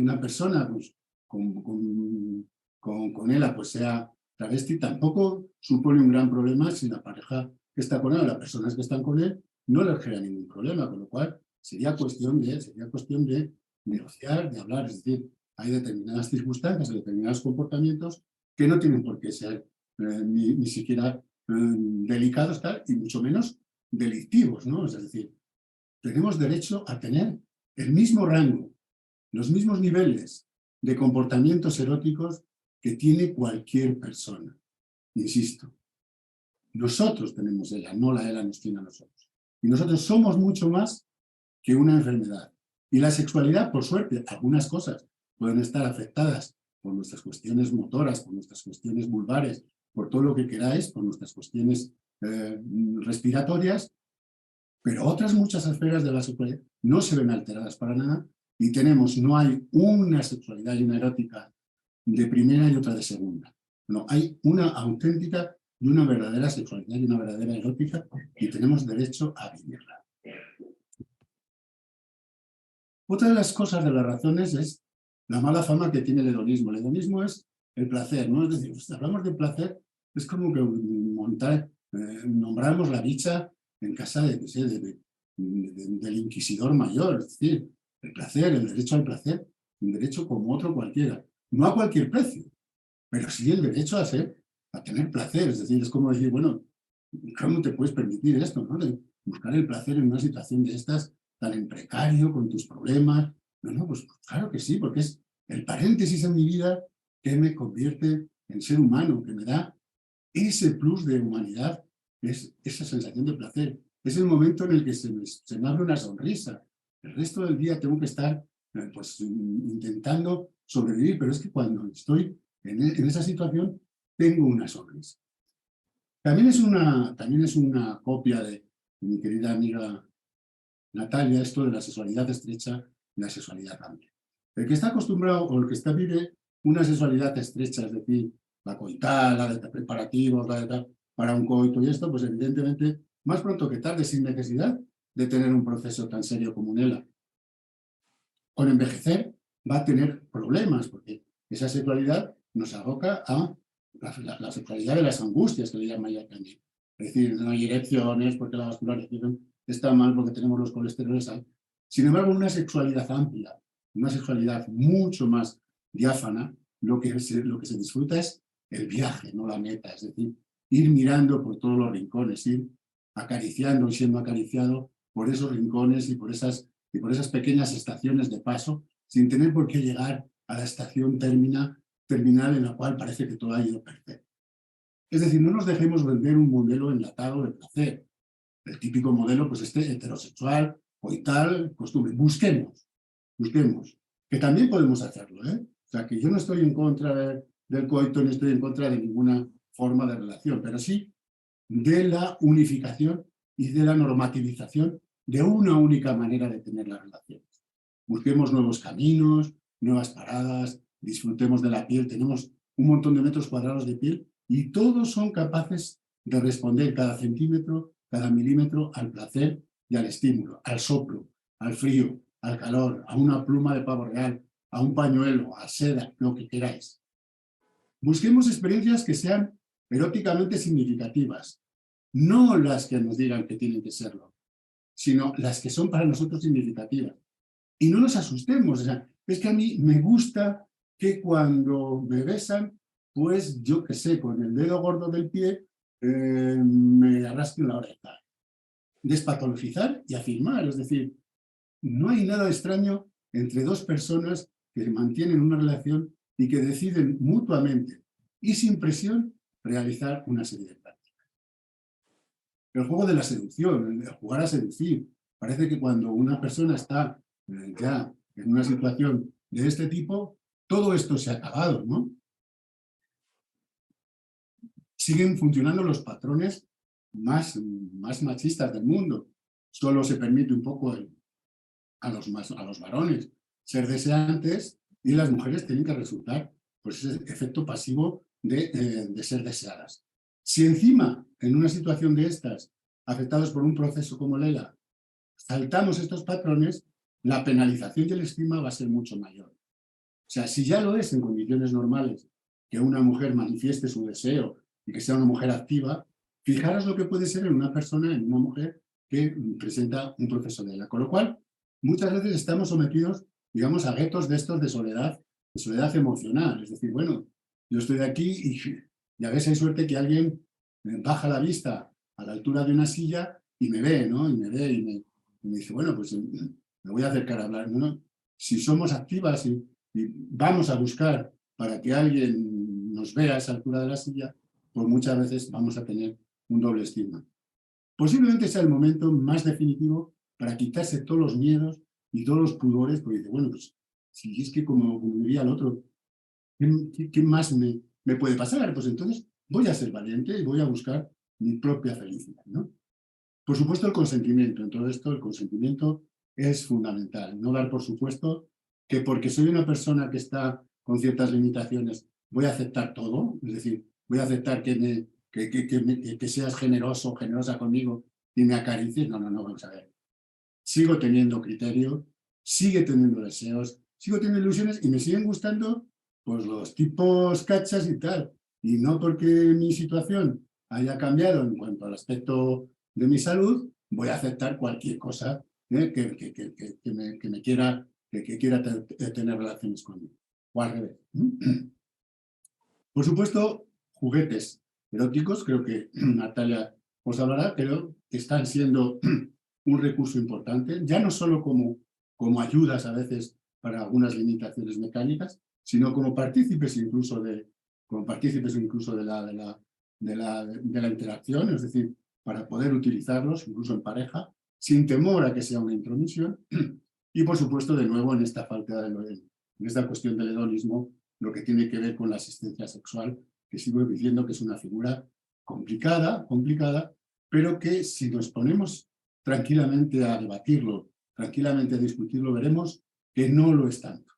una persona pues, con ella pues sea travesti, tampoco supone un gran problema si la pareja que está con él, o las personas que están con él, no les crea ningún problema, con lo cual sería cuestión de negociar, de hablar. Es decir, hay determinadas circunstancias, determinados comportamientos que no tienen por qué ser ni siquiera delicados, tal, y mucho menos delictivos, ¿no? Es decir, tenemos derecho a tener el mismo rango, los mismos niveles de comportamientos eróticos que tiene cualquier persona. Insisto, nosotros tenemos ella, no la ella nos tiene a nosotros. Y nosotros somos mucho más que una enfermedad. Y la sexualidad, por suerte, algunas cosas pueden estar afectadas por nuestras cuestiones motoras, por nuestras cuestiones vulvares, por todo lo que queráis, por nuestras cuestiones respiratorias, pero otras muchas esferas de la sexualidad no se ven alteradas para nada, y no hay una sexualidad y una erótica de primera y otra de segunda. No, hay una auténtica y una verdadera sexualidad y una verdadera erótica, y tenemos derecho a vivirla. Otra de las cosas de las razones es la mala fama que tiene el hedonismo. El hedonismo es el placer, ¿no? Es decir, si hablamos de placer, es como que nombramos la dicha en casa del inquisidor mayor. Es decir, el placer, el derecho al placer, un derecho como otro cualquiera. No a cualquier precio, pero sí el derecho a tener placer. Es decir, es como decir, bueno, ¿cómo te puedes permitir esto, no? De buscar el placer en una situación de estas tan en precario, con tus problemas. No, pues claro que sí, porque es el paréntesis en mi vida que me convierte en ser humano, que me da ese plus de humanidad, es esa sensación de placer. Es el momento en el que se me abre una sonrisa. El resto del día tengo que estar pues, intentando sobrevivir, pero es que cuando estoy en esa situación tengo una sonrisa. También es una copia de mi querida amiga Natalia, esto de la sexualidad estrecha y la sexualidad amplia. El que está acostumbrado o el que vive una sexualidad estrecha, es decir, la coital, la de preparativos, la de tal, para un coito y esto, pues evidentemente, más pronto que tarde, sin necesidad de tener un proceso tan serio como un ELA, con envejecer va a tener problemas, porque esa sexualidad nos aboca a la sexualidad de las angustias, que le llama ya también. Es decir, no hay erecciones porque la vascularización está mal, porque tenemos los colesteroles altos. Sin embargo, una sexualidad amplia, una sexualidad mucho más diáfana, lo que se disfruta es el viaje, no la meta. Es decir, ir mirando por todos los rincones, ir acariciando y siendo acariciado por esos rincones y por esas pequeñas estaciones de paso, sin tener por qué llegar a la estación terminal en la cual parece que todo ha ido perfecto. Es decir, no nos dejemos vender un modelo enlatado de placer. El típico modelo, pues heterosexual, coital, costumbre. Busquemos, que también podemos hacerlo, ¿eh? O sea, que yo no estoy en contra del coito, ni estoy en contra de ninguna forma de relación, pero sí de la unificación y de la normativización de una única manera de tener las relaciones. Busquemos nuevos caminos, nuevas paradas, disfrutemos de la piel, tenemos un montón de metros cuadrados de piel y todos son capaces de responder cada centímetro, cada milímetro al placer y al estímulo, al soplo, al frío, al calor, a una pluma de pavo real, a un pañuelo, a seda, lo que queráis. Busquemos experiencias que sean eróticamente significativas, no las que nos digan que tienen que serlo, sino las que son para nosotros significativas. Y no nos asustemos, o sea, es que a mí me gusta que cuando me besan, pues yo qué sé, con el dedo gordo del pie, me arrastren la oreja. Despatologizar y afirmar, es decir, no hay nada extraño entre dos personas que mantienen una relación y que deciden mutuamente y sin presión realizar una serie de prácticas. El juego de la seducción, el jugar a seducir. Parece que cuando una persona está ya en una situación de este tipo, todo esto se ha acabado, ¿no? Siguen funcionando los patrones más machistas del mundo. Solo se permite un poco a los varones ser deseantes y las mujeres tienen que resultar pues, ese efecto pasivo de ser deseadas. Si encima, en una situación de estas, afectados por un proceso como el ELA, saltamos estos patrones, la penalización y el estigma va a ser mucho mayor. O sea, si ya lo es en condiciones normales que una mujer manifieste su deseo y que sea una mujer activa, fijaros lo que puede ser en una persona, en una mujer que presenta un proceso de ELA. Con lo cual, muchas veces estamos sometidos, digamos, a guetos de estos de soledad emocional. Es decir, bueno, yo estoy aquí y a veces hay suerte que alguien baja la vista a la altura de una silla y me ve, ¿no? Y me ve y me dice, bueno, pues me voy a acercar a hablar, ¿no? Si somos activas y vamos a buscar para que alguien nos vea a esa altura de la silla, pues muchas veces vamos a tener un doble estigma. Posiblemente sea el momento más definitivo para quitarse todos los miedos y todos los pudores, porque dice, bueno, pues si es que como diría el otro, ¿qué más me puede pasar? Pues entonces voy a ser valiente y voy a buscar mi propia felicidad, ¿no? Por supuesto, el consentimiento. En todo esto, el consentimiento es fundamental. No dar por supuesto que porque soy una persona que está con ciertas limitaciones, voy a aceptar todo. Es decir, voy a aceptar que seas generoso o generosa conmigo y me acaricies. No, vamos a ver. Sigo teniendo criterio, sigue teniendo deseos, sigo teniendo ilusiones y me siguen gustando pues los tipos cachas y tal. Y no porque mi situación haya cambiado en cuanto al aspecto de mi salud, voy a aceptar cualquier cosa que me quiera, que quiera tener relaciones conmigo. O al revés. Por supuesto, juguetes eróticos, creo que Natalia os hablará, pero que están siendo un recurso importante, ya no solo como ayudas a veces para algunas limitaciones mecánicas, sino como partícipes incluso de la interacción, es decir, para poder utilizarlos incluso en pareja, sin temor a que sea una intromisión, y por supuesto, de nuevo, en esta cuestión del hedonismo, lo que tiene que ver con la asistencia sexual, que sigo diciendo que es una figura complicada, pero que si nos ponemos tranquilamente a debatirlo, tranquilamente a discutirlo, veremos que no lo es tanto.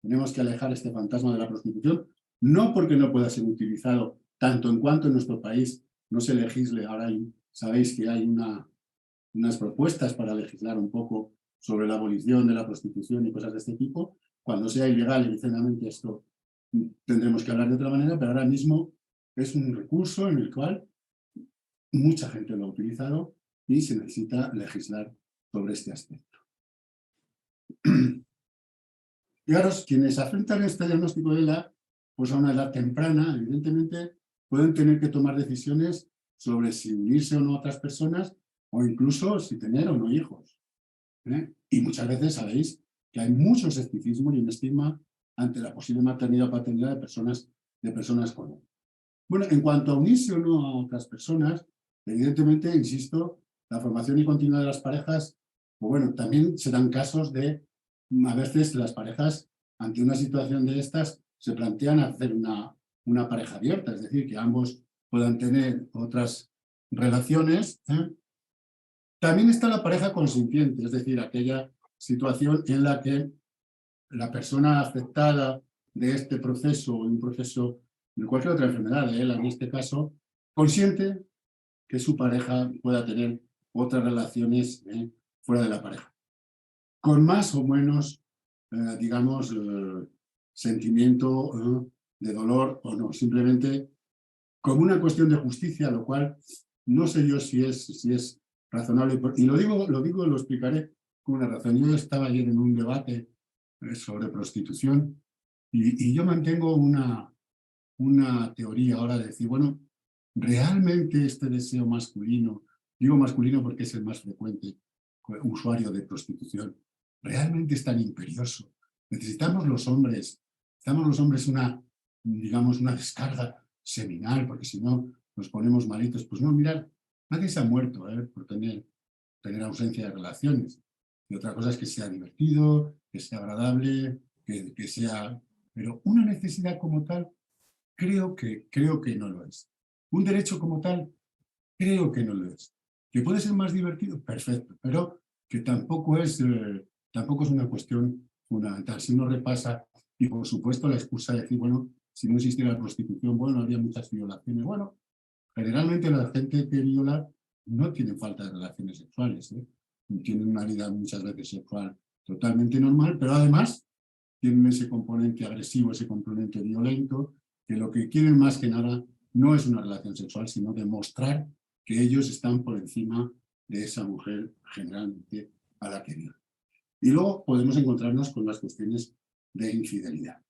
Tenemos que alejar este fantasma de la prostitución, no porque no pueda ser utilizado tanto en cuanto en nuestro país no se legisle. Ahora sabéis que hay unas propuestas para legislar un poco sobre la abolición de la prostitución y cosas de este tipo. Cuando sea ilegal, evidentemente esto tendremos que hablar de otra manera, pero ahora mismo es un recurso en el cual mucha gente lo ha utilizado y se necesita legislar sobre este aspecto. Fijaros, quienes afrontan este diagnóstico de ELA, pues a una edad temprana, evidentemente, pueden tener que tomar decisiones sobre si unirse o no a otras personas, o incluso si tener o no hijos. Y muchas veces sabéis que hay mucho escepticismo y un estigma ante la posible maternidad o paternidad de personas con ELA. Bueno, en cuanto a unirse o no a otras personas, evidentemente, insisto, la formación y continuidad de las parejas, pues bueno, también se dan casos de, a veces las parejas, ante una situación de estas, se plantean hacer una pareja abierta, es decir, que ambos puedan tener otras relaciones. También está la pareja consintiente, es decir, aquella situación en la que la persona afectada de este proceso o un proceso de cualquier otra enfermedad, de él en este caso, consiente que su pareja pueda tener otras relaciones fuera de la pareja, con más o menos, digamos, sentimiento de dolor o no, simplemente como una cuestión de justicia, lo cual no sé yo si es razonable, y lo explicaré con una razón. Yo estaba ayer en un debate sobre prostitución y yo mantengo una teoría ahora de decir, bueno, realmente este deseo masculino, digo masculino porque es el más frecuente usuario de prostitución, realmente es tan imperioso. Necesitamos los hombres digamos, una descarga seminal, porque si no nos ponemos malitos. Pues no, mirad, nadie se ha muerto por tener ausencia de relaciones. Y otra cosa es que sea divertido, que sea agradable, que sea... Pero una necesidad como tal, creo que no lo es. Un derecho como tal, creo que no lo es. ¿Que puede ser más divertido? Perfecto, pero que tampoco es una cuestión fundamental. Si uno repasa, y por supuesto la excusa de decir, bueno, si no existiera la prostitución, bueno, habría muchas violaciones. Bueno, generalmente la gente que viola no tiene falta de relaciones sexuales, tienen una vida muchas veces sexual totalmente normal, pero además tienen ese componente agresivo, ese componente violento, que lo que quieren más que nada no es una relación sexual, sino demostrar que ellos están por encima de esa mujer generalmente a la que violan. Y luego podemos encontrarnos con las cuestiones de infidelidad.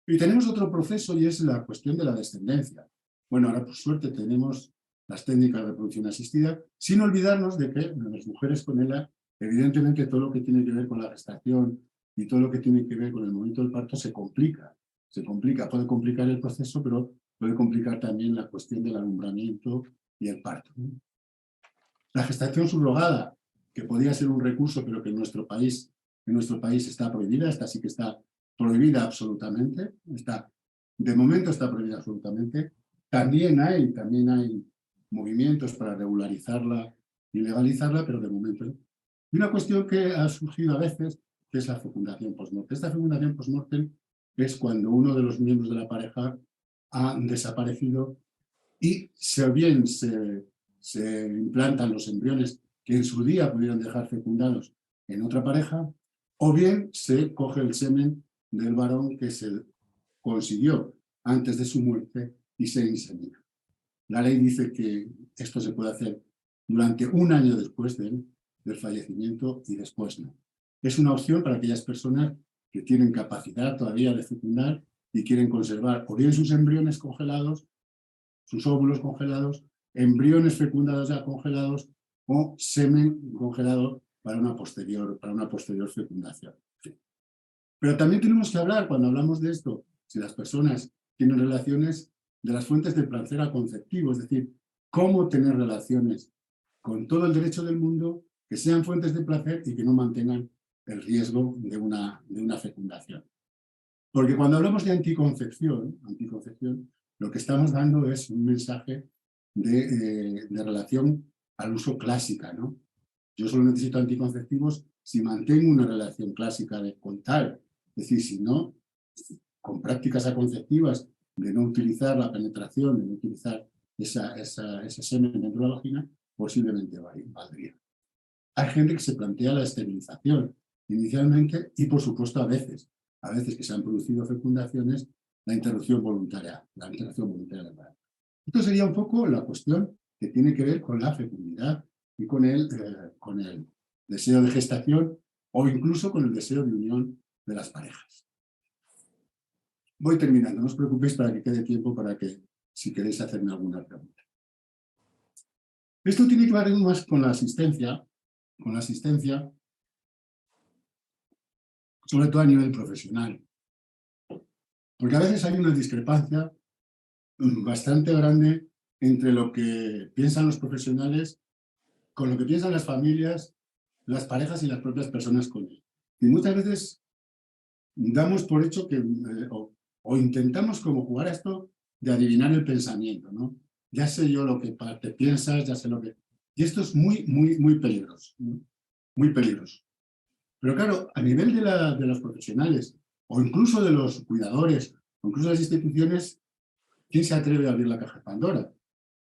Y tenemos otro proceso y es la cuestión de la descendencia. Bueno, ahora por suerte tenemos las técnicas de reproducción asistida, sin olvidarnos de que en las mujeres con ELA, evidentemente todo lo que tiene que ver con la gestación y todo lo que tiene que ver con el momento del parto se complica. Puede complicar el proceso, pero puede complicar también la cuestión del alumbramiento y el parto. La gestación subrogada, que podría ser un recurso, pero que en nuestro país está prohibida, esta sí que está prohibida absolutamente, de momento está prohibida absolutamente. También hay movimientos para regularizarla y legalizarla, pero de momento no. Y una cuestión que ha surgido a veces, que es la fecundación post-mortem. Esta fecundación post-mortem es cuando uno de los miembros de la pareja ha desaparecido y bien se implantan los embriones que en su día pudieron dejar fecundados en otra pareja, o bien se coge el semen del varón que se consiguió antes de su muerte y se insemina. La ley dice que esto se puede hacer durante un año después del fallecimiento y después no. Es una opción para aquellas personas que tienen capacidad todavía de fecundar y quieren conservar o bien sus embriones congelados, sus óvulos congelados, embriones fecundados ya congelados o semen congelado para una posterior fecundación. Pero también tenemos que hablar, cuando hablamos de esto, si las personas tienen relaciones, de las fuentes de placer conceptivo, es decir, cómo tener relaciones con todo el derecho del mundo que sean fuentes de placer y que no mantengan el riesgo de una fecundación. Porque cuando hablamos de anticoncepción, lo que estamos dando es un mensaje de relación al uso clásica, ¿no? Yo solo necesito anticonceptivos si mantengo una relación clásica con tal. Es decir, si no, con prácticas aconceptivas de no utilizar la penetración, de no utilizar ese semen dentro de la vagina, posiblemente valdría. Hay gente que se plantea la esterilización inicialmente y, por supuesto, a veces que se han producido fecundaciones, la interrupción voluntaria del embarazo. Esto sería un poco la cuestión que tiene que ver con la fecundidad y con el deseo de gestación o incluso con el deseo de unión de las parejas. Voy terminando, no os preocupéis para que quede tiempo para que, si queréis hacerme alguna pregunta. Esto tiene que ver más con la asistencia, sobre todo a nivel profesional. Porque a veces hay una discrepancia bastante grande entre lo que piensan los profesionales con lo que piensan las familias, las parejas y las propias personas con él. Y muchas veces damos por hecho que, o intentamos como jugar a esto de adivinar el pensamiento, ¿no? Ya sé yo lo que te piensas, ya sé lo que... Y esto es muy peligroso, ¿no? Muy peligroso. Pero claro, a nivel de los profesionales, o incluso de los cuidadores, o incluso de las instituciones, ¿quién se atreve a abrir la caja de Pandora?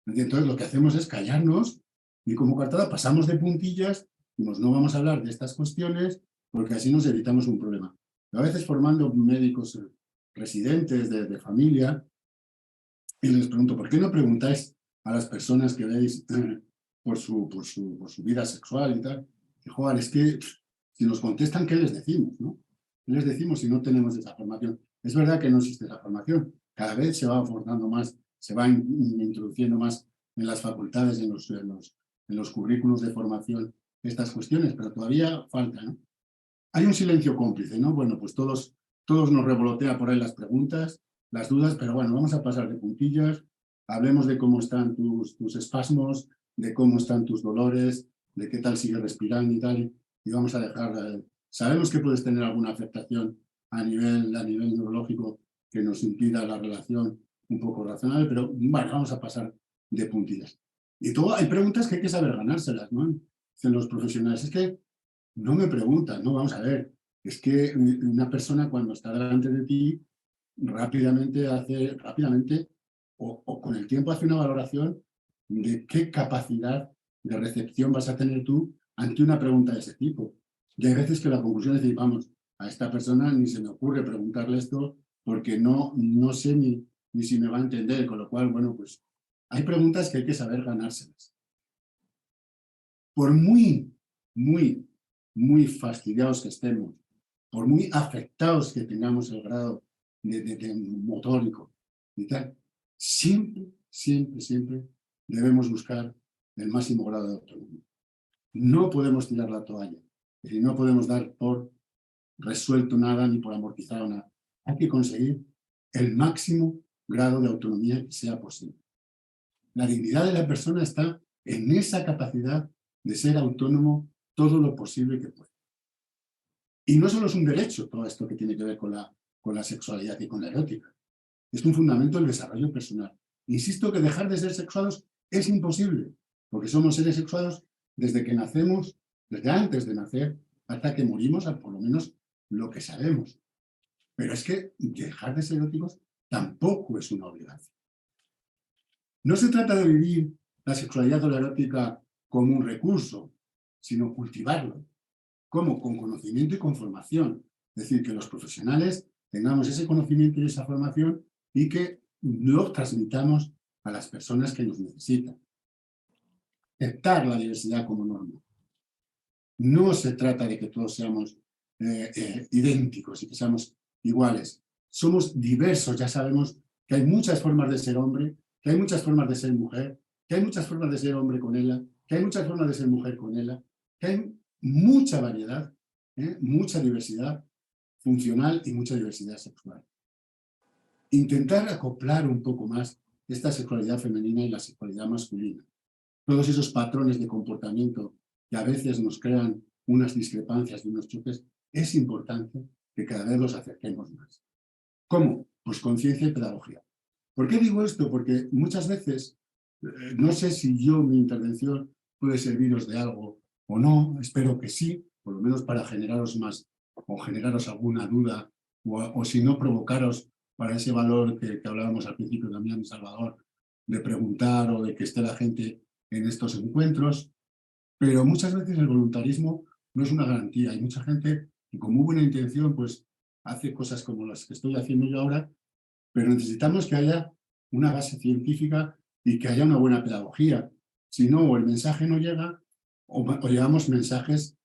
Entonces lo que hacemos es callarnos y como coartada pasamos de puntillas y no vamos a hablar de estas cuestiones porque así nos evitamos un problema. A veces formando médicos residentes de familia y les pregunto, ¿por qué no preguntáis a las personas que veis por su vida sexual y tal? Y, joder, es que si nos contestan, ¿qué les decimos, no? ¿Qué les decimos si no tenemos esa formación? Es verdad que no existe esa formación. Cada vez se va forzando más, se va introduciendo más en las facultades, en los currículos de formación estas cuestiones, pero todavía falta, ¿no? Hay un silencio cómplice, ¿no? Bueno, pues todos nos revolotea por ahí las preguntas, las dudas, pero bueno, vamos a pasar de puntillas, hablemos de cómo están tus espasmos, de cómo están tus dolores, de qué tal sigues respirando y tal, y vamos a dejar... sabemos que puedes tener alguna afectación a nivel neurológico que nos impida la relación un poco razonable, pero bueno, vamos a pasar de puntillas. Y todo, hay preguntas que hay que saber ganárselas, ¿no? Dicen los profesionales, es que no me preguntan, no, vamos a ver, es que una persona cuando está delante de ti rápidamente o con el tiempo hace una valoración de qué capacidad de recepción vas a tener tú ante una pregunta de ese tipo. Y hay veces que la conclusión es decir, vamos, a esta persona ni se me ocurre preguntarle esto porque no sé ni si me va a entender, con lo cual, bueno, pues hay preguntas que hay que saber ganárselas. Por muy fastidiados que estemos, por muy afectados que tengamos el grado de motórico y tal, siempre debemos buscar el máximo grado de autonomía. No podemos tirar la toalla, es decir, no podemos dar por resuelto nada ni por amortizado nada. Hay que conseguir el máximo grado de autonomía que sea posible. La dignidad de la persona está en esa capacidad de ser autónomo todo lo posible que puede. Y no solo es un derecho todo esto que tiene que ver con la sexualidad y con la erótica. Es un fundamento del desarrollo personal. Insisto que dejar de ser sexuados es imposible, porque somos seres sexuados desde que nacemos, desde antes de nacer, hasta que morimos, por lo menos lo que sabemos. Pero es que dejar de ser eróticos tampoco es una obligación. No se trata de vivir la sexualidad o la erótica como un recurso, sino cultivarlo. ¿Cómo? Con conocimiento y con formación. Es decir, que los profesionales tengamos ese conocimiento y esa formación y que lo transmitamos a las personas que nos necesitan. Aceptar la diversidad como norma. No se trata de que todos seamos idénticos y que seamos iguales. Somos diversos, ya sabemos que hay muchas formas de ser hombre, que hay muchas formas de ser mujer, que hay muchas formas de ser hombre con ella, que hay muchas formas de ser mujer con ella, que hay mucha variedad, mucha diversidad funcional y mucha diversidad sexual. Intentar acoplar un poco más esta sexualidad femenina y la sexualidad masculina. Todos esos patrones de comportamiento que a veces nos crean unas discrepancias y unos choques, es importante que cada vez los acerquemos más. ¿Cómo? Pues con ciencia y pedagogía. ¿Por qué digo esto? Porque muchas veces, no sé si mi intervención puede serviros de algo o no, espero que sí, por lo menos para generaros más o generaros alguna duda o si no provocaros para ese valor que hablábamos al principio también, Salvador, de preguntar o de que esté la gente en estos encuentros, pero muchas veces el voluntarismo no es una garantía. Hay mucha gente que con muy buena intención pues hace cosas como las que estoy haciendo yo ahora, pero necesitamos que haya una base científica y que haya una buena pedagogía. Si no, o el mensaje no llega o llevamos mensajes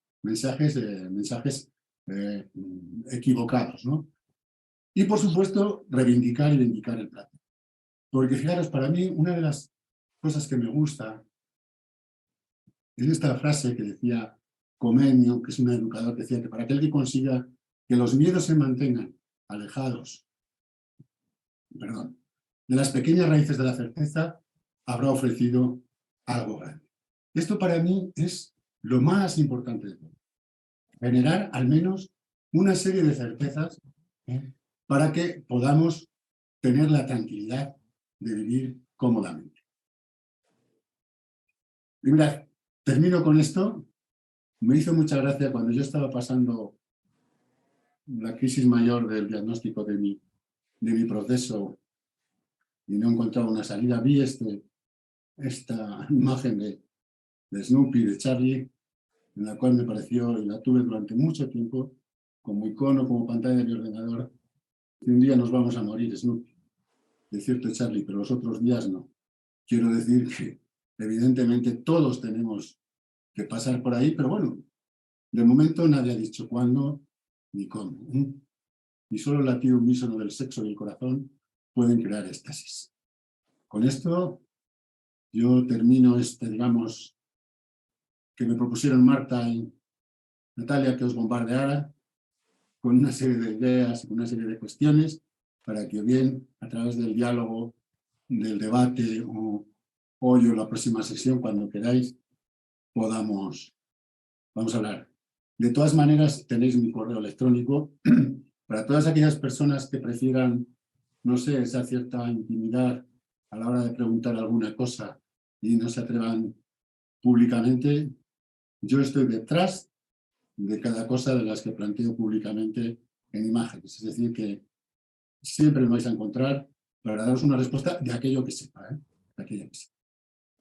equivocados, ¿no? Y por supuesto, reivindicar y vindicar el plato. Porque fijaros, para mí una de las cosas que me gusta es esta frase que decía Comenio, que es un educador, que decía que para aquel que consiga que los miedos se mantengan alejados, de las pequeñas raíces de la certeza, habrá ofrecido algo grande. Esto para mí es lo más importante de todo. Generar al menos una serie de certezas para que podamos tener la tranquilidad de vivir cómodamente. Y mirad, termino con esto. Me hizo mucha gracia cuando yo estaba pasando la crisis mayor del diagnóstico de mi proceso y no encontraba una salida. Vi esta imagen de Snoopy, de Charlie, en la cual me pareció, y la tuve durante mucho tiempo, como icono, como pantalla de mi ordenador, que un día nos vamos a morir, Snoopy. Es cierto, Charlie, pero los otros días no. Quiero decir que, evidentemente, todos tenemos que pasar por ahí, pero bueno, de momento nadie ha dicho cuándo ni cómo. Y solo el latido unísono del sexo y el corazón pueden crear éxtasis. Con esto yo termino digamos, que me propusieron Marta y Natalia que os bombardeara con una serie de ideas, con una serie de cuestiones, para que bien a través del diálogo, del debate o hoy o la próxima sesión, cuando queráis, vamos a hablar. De todas maneras, tenéis mi correo electrónico. Para todas aquellas personas que prefieran, no sé, esa cierta intimidad a la hora de preguntar alguna cosa y no se atrevan públicamente, yo estoy detrás de cada cosa de las que planteo públicamente en imágenes. Es decir, que siempre me vais a encontrar para daros una respuesta de aquello que sepa. De aquello que sepa.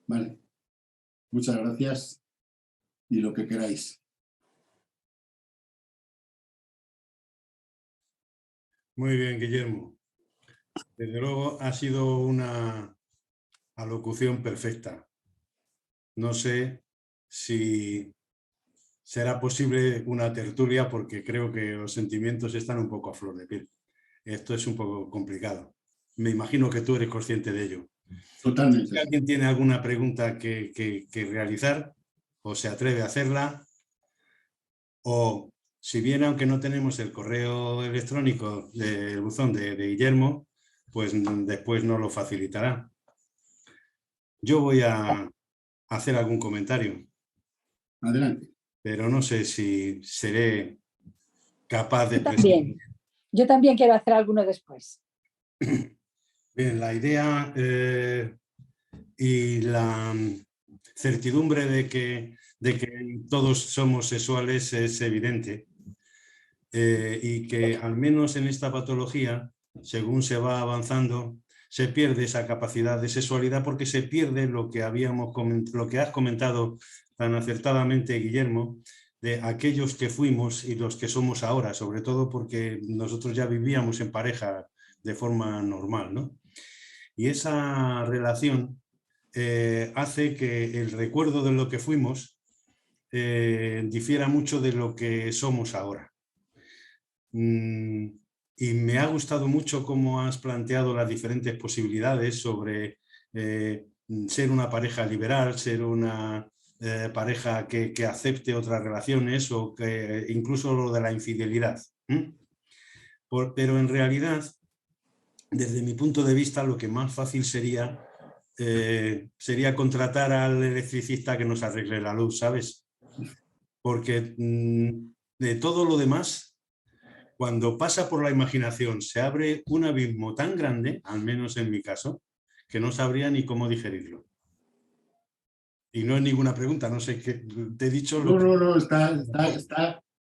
Vale. Muchas gracias y lo que queráis. Muy bien, Guillermo. Desde luego ha sido una alocución perfecta. No sé si será posible una tertulia porque creo que los sentimientos están un poco a flor de piel. Esto es un poco complicado. Me imagino que tú eres consciente de ello. Totalmente. Si alguien tiene alguna pregunta que realizar o se atreve a hacerla, o si bien aunque no tenemos el correo electrónico del buzón de Guillermo, pues después nos lo facilitará. Yo voy a hacer algún comentario. Adelante. Pero no sé si seré capaz de presentar. Yo también quiero hacer alguno después. Bien, la idea y la certidumbre de que todos somos sexuales es evidente y que al menos en esta patología, según se va avanzando, se pierde esa capacidad de sexualidad porque se pierde lo que has comentado tan acertadamente, Guillermo, de aquellos que fuimos y los que somos ahora, sobre todo porque nosotros ya vivíamos en pareja de forma normal, ¿no? Y esa relación hace que el recuerdo de lo que fuimos difiera mucho de lo que somos ahora. Y me ha gustado mucho cómo has planteado las diferentes posibilidades sobre ser una pareja liberal, ser una pareja que acepte otras relaciones o que incluso lo de la infidelidad. Pero en realidad, desde mi punto de vista, lo que más fácil sería contratar al electricista que nos arregle la luz, ¿sabes? Porque de todo lo demás, cuando pasa por la imaginación, se abre un abismo tan grande, al menos en mi caso, que no sabría ni cómo digerirlo. Y no es ninguna pregunta, no sé qué te he dicho. No,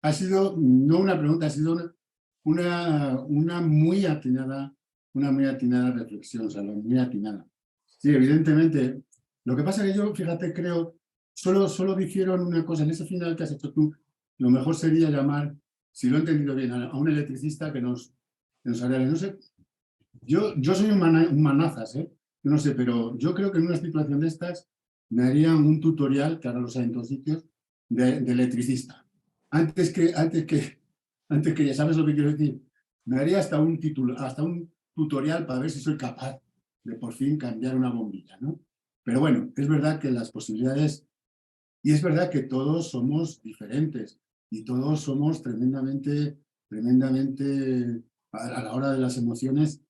ha sido, no una pregunta, ha sido una muy atinada reflexión, Salón, muy atinada. Sí, evidentemente. Lo que pasa es que yo, fíjate, creo, solo difiero en una cosa, en ese final que has hecho tú, lo mejor sería llamar, si lo he entendido bien, a un electricista que nos arregle. No sé, yo soy un manazas, ¿eh? No sé, pero yo creo que en una situación de estas me harían un tutorial, que ahora los hay en todos sitios, de electricista. Antes que, ya sabes lo que quiero decir, me haría hasta un tutorial para ver si soy capaz de por fin cambiar una bombilla, ¿no? Pero bueno, es verdad que las posibilidades, y es verdad que todos somos diferentes y todos somos tremendamente, a la hora de las emociones,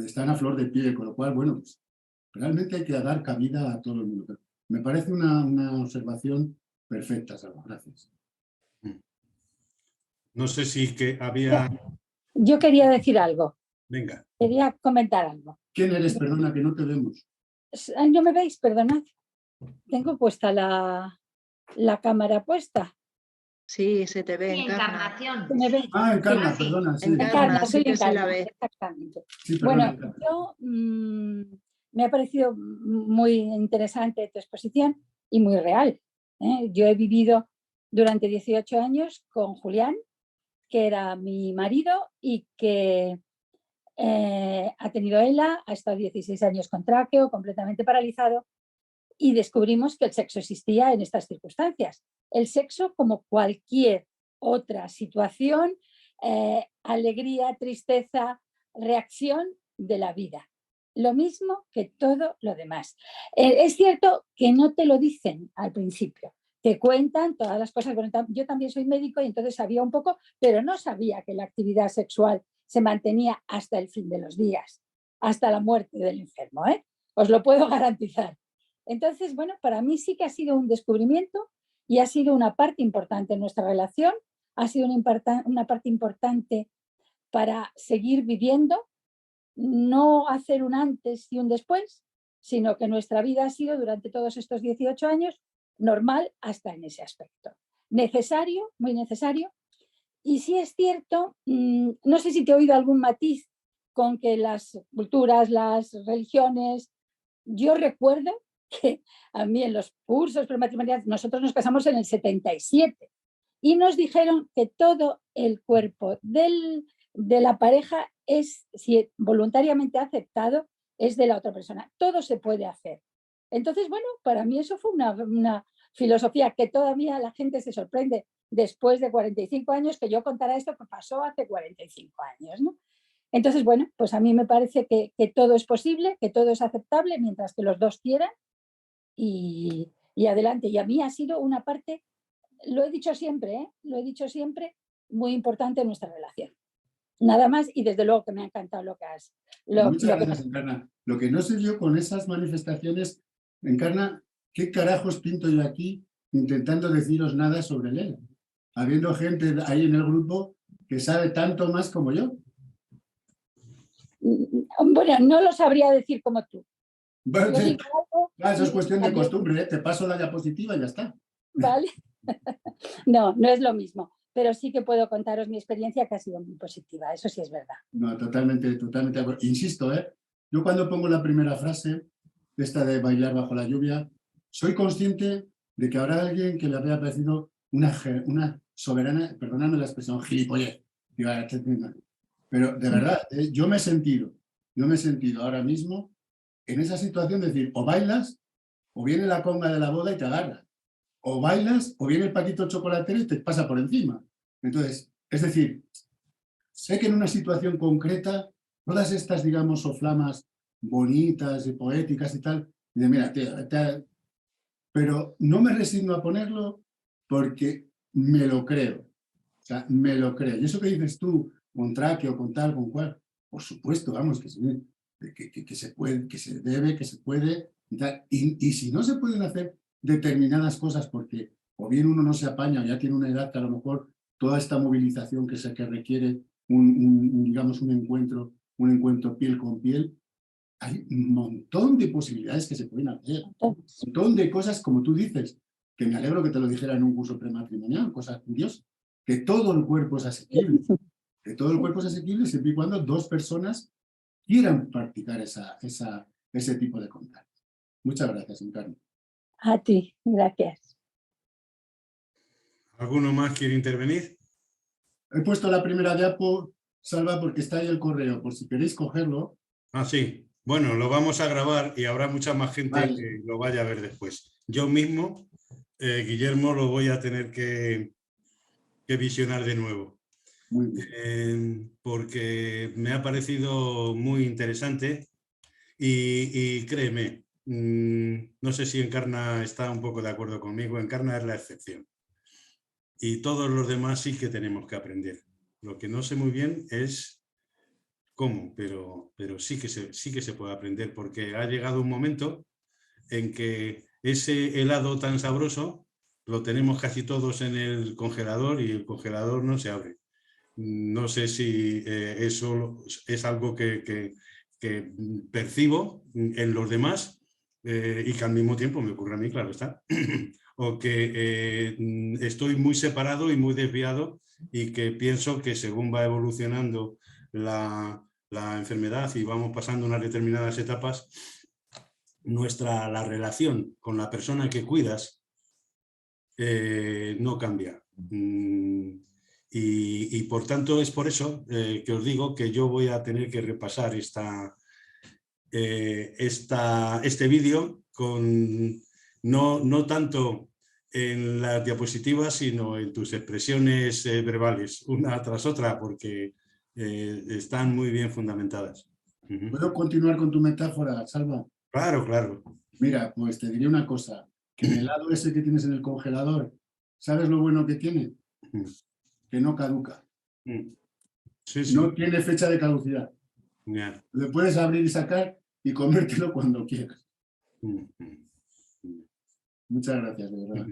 están a flor de piel, con lo cual, bueno, pues, realmente hay que dar cabida a todo el mundo. Pero me parece una observación perfecta, Salva. Gracias. No sé si que había... Yo quería decir algo. Venga. Quería comentar algo. ¿Quién eres? Perdona, que no te vemos. ¿No me veis? Perdonad. Tengo puesta la cámara puesta. Sí, se te ve, Sí, Encarnación. ¿Me veis? Encarna, Sí. perdona. Sí. Encarna, sí soy que se la Encarna, ve. exactamente. Sí, perdona, Bueno, yo me ha parecido muy interesante tu exposición y muy real. Yo he vivido durante 18 años con Julián, que era mi marido y que ha tenido ELA, ha estado 16 años con tráqueo, completamente paralizado, y descubrimos que el sexo existía en estas circunstancias. El sexo como cualquier otra situación, alegría, tristeza, reacción de la vida. Lo mismo que todo lo demás. Es cierto que no te lo dicen al principio. Te cuentan todas las cosas. Bueno, yo también soy médico y entonces sabía un poco, pero no sabía que la actividad sexual se mantenía hasta el fin de los días, hasta la muerte del enfermo, ¿eh? Os lo puedo garantizar. Entonces, bueno, para mí sí que ha sido un descubrimiento y ha sido una parte importante en nuestra relación, ha sido una parte importante para seguir viviendo, no hacer un antes y un después, sino que nuestra vida ha sido durante todos estos 18 años normal hasta en ese aspecto. Necesario, muy necesario. Y sí es cierto, no sé si te he oído algún matiz con que las culturas, las religiones, yo recuerdo que a mí en los cursos prematrimoniales, nosotros nos casamos en el 77 y nos dijeron que todo el cuerpo de la pareja es, si voluntariamente aceptado, es de la otra persona. Todo se puede hacer. Entonces, bueno, para mí eso fue una filosofía que todavía la gente se sorprende después de 45 años que yo contara esto que pasó hace 45 años, ¿no? Entonces, bueno, pues a mí me parece que todo es posible, que todo es aceptable mientras que los dos quieran y adelante. Y a mí ha sido una parte, lo he dicho siempre, muy importante en nuestra relación. Nada más y desde luego que me ha encantado lo que has... Muchas gracias, Encarna. Lo que no sé yo con esas manifestaciones, Encarna, ¿qué carajos pinto yo aquí intentando deciros nada sobre él? Habiendo gente ahí en el grupo que sabe tanto más como yo. Bueno, no lo sabría decir como tú. Bueno, eso es cuestión de costumbre, ¿eh? Te paso la diapositiva y ya está. Vale. No es lo mismo, pero sí que puedo contaros mi experiencia que ha sido muy positiva, eso sí es verdad. No, totalmente. Insisto, yo cuando pongo la primera frase, esta de bailar bajo la lluvia, soy consciente de que habrá alguien que le había parecido una soberana, perdóname la expresión, gilipollez. Pero de verdad, yo me he sentido ahora mismo en esa situación de decir, o bailas, o viene la conga de la boda y te agarra. O bailas, o viene el paquito chocolatero y te pasa por encima. Entonces, es decir, sé que en una situación concreta, todas estas, digamos, soflamas bonitas y poéticas y tal, y de mira, pero no me resigno a ponerlo porque me lo creo. O sea, me lo creo. Y eso que dices tú, con traque o con tal, con cual, por supuesto, vamos, que se puede, que se debe, que se puede y tal. Y si no se pueden hacer determinadas cosas porque o bien uno no se apaña o ya tiene una edad que a lo mejor toda esta movilización que requiere digamos, un encuentro piel con piel, hay un montón de posibilidades que se pueden hacer. Un montón de cosas, como tú dices, que me alegro que te lo dijera en un curso prematrimonial, cosas curiosas, que todo el cuerpo es asequible. Que todo el cuerpo es asequible siempre y cuando dos personas quieran practicar ese tipo de contacto. Muchas gracias, Encarni. A ti, gracias. ¿Alguno más quiere intervenir? He puesto la primera diapo, Salva, porque está ahí el correo, por si queréis cogerlo. Ah, sí. Bueno, lo vamos a grabar y habrá mucha más gente Vale. que lo vaya a ver después. Yo mismo, Guillermo, lo voy a tener que visionar de nuevo. Muy bien. Porque me ha parecido muy interesante y créeme, no sé si Encarna está un poco de acuerdo conmigo, Encarna es la excepción. Y todos los demás sí que tenemos que aprender. Lo que no sé muy bien es cómo, pero sí que se puede aprender, porque ha llegado un momento en que ese helado tan sabroso lo tenemos casi todos en el congelador y el congelador no se abre. No sé si eso es algo que percibo en los demás y que al mismo tiempo me ocurre a mí, claro está. O que estoy muy separado y muy desviado y que pienso que según va evolucionando la enfermedad y vamos pasando unas determinadas etapas, la relación con la persona que cuidas no cambia. Y por tanto es por eso que os digo que yo voy a tener que repasar este vídeo no tanto en las diapositivas, sino en tus expresiones verbales, una tras otra, porque están muy bien fundamentadas. ¿Puedo continuar con tu metáfora, Salva? Claro, claro. Mira, pues te diré una cosa, que el helado ese que tienes en el congelador, ¿sabes lo bueno que tiene? Que no caduca. Sí, sí. No tiene fecha de caducidad. Yeah. Le puedes abrir y sacar y comértelo cuando quieras. Muchas gracias, de verdad.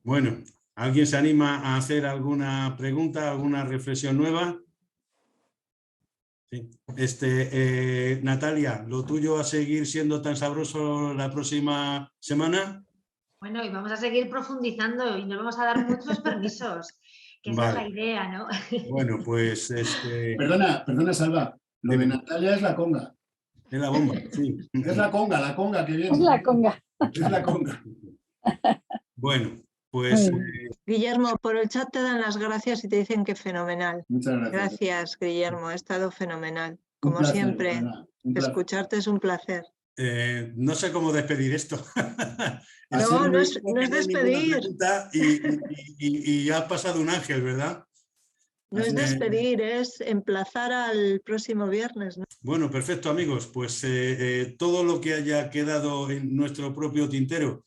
Bueno, ¿alguien se anima a hacer alguna pregunta, alguna reflexión nueva? Sí. Natalia, ¿lo tuyo a seguir siendo tan sabroso la próxima semana? Bueno, y vamos a seguir profundizando y nos vamos a dar muchos permisos, que esa es la idea, ¿no? Bueno, pues... Perdona, Salva, lo de Natalia es la conga. Es la bomba, sí. Es la conga que viene. Es la conga. Es la conga. Bueno, pues... Guillermo, por el chat te dan las gracias y te dicen que fenomenal. Muchas gracias. Gracias, Guillermo, ha estado fenomenal. Como placer, siempre, escucharte es un placer. No sé cómo despedir esto. No es despedir. Y ha pasado un ángel, ¿verdad? No es despedir, es emplazar al próximo viernes, ¿no? Bueno, perfecto, amigos. Pues todo lo que haya quedado en nuestro propio tintero.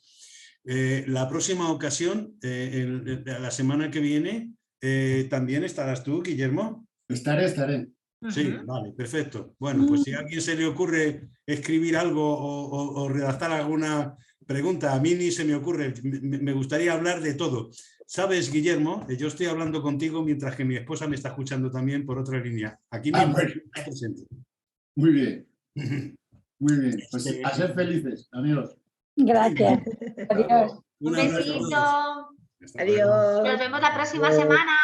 La próxima ocasión, la semana que viene, ¿también estarás tú, Guillermo? Estaré. Sí, vale, perfecto. Bueno, pues si a alguien se le ocurre escribir algo o redactar alguna pregunta, a mí ni se me ocurre. Me gustaría hablar de todo. ¿Sabes, Guillermo? Yo estoy hablando contigo mientras que mi esposa me está escuchando también por otra línea. Aquí mismo está presente. Muy bien. Muy bien. Pues a ser felices, amigos. Gracias. Adiós. Un besito. Adiós. Nos vemos la próxima semana.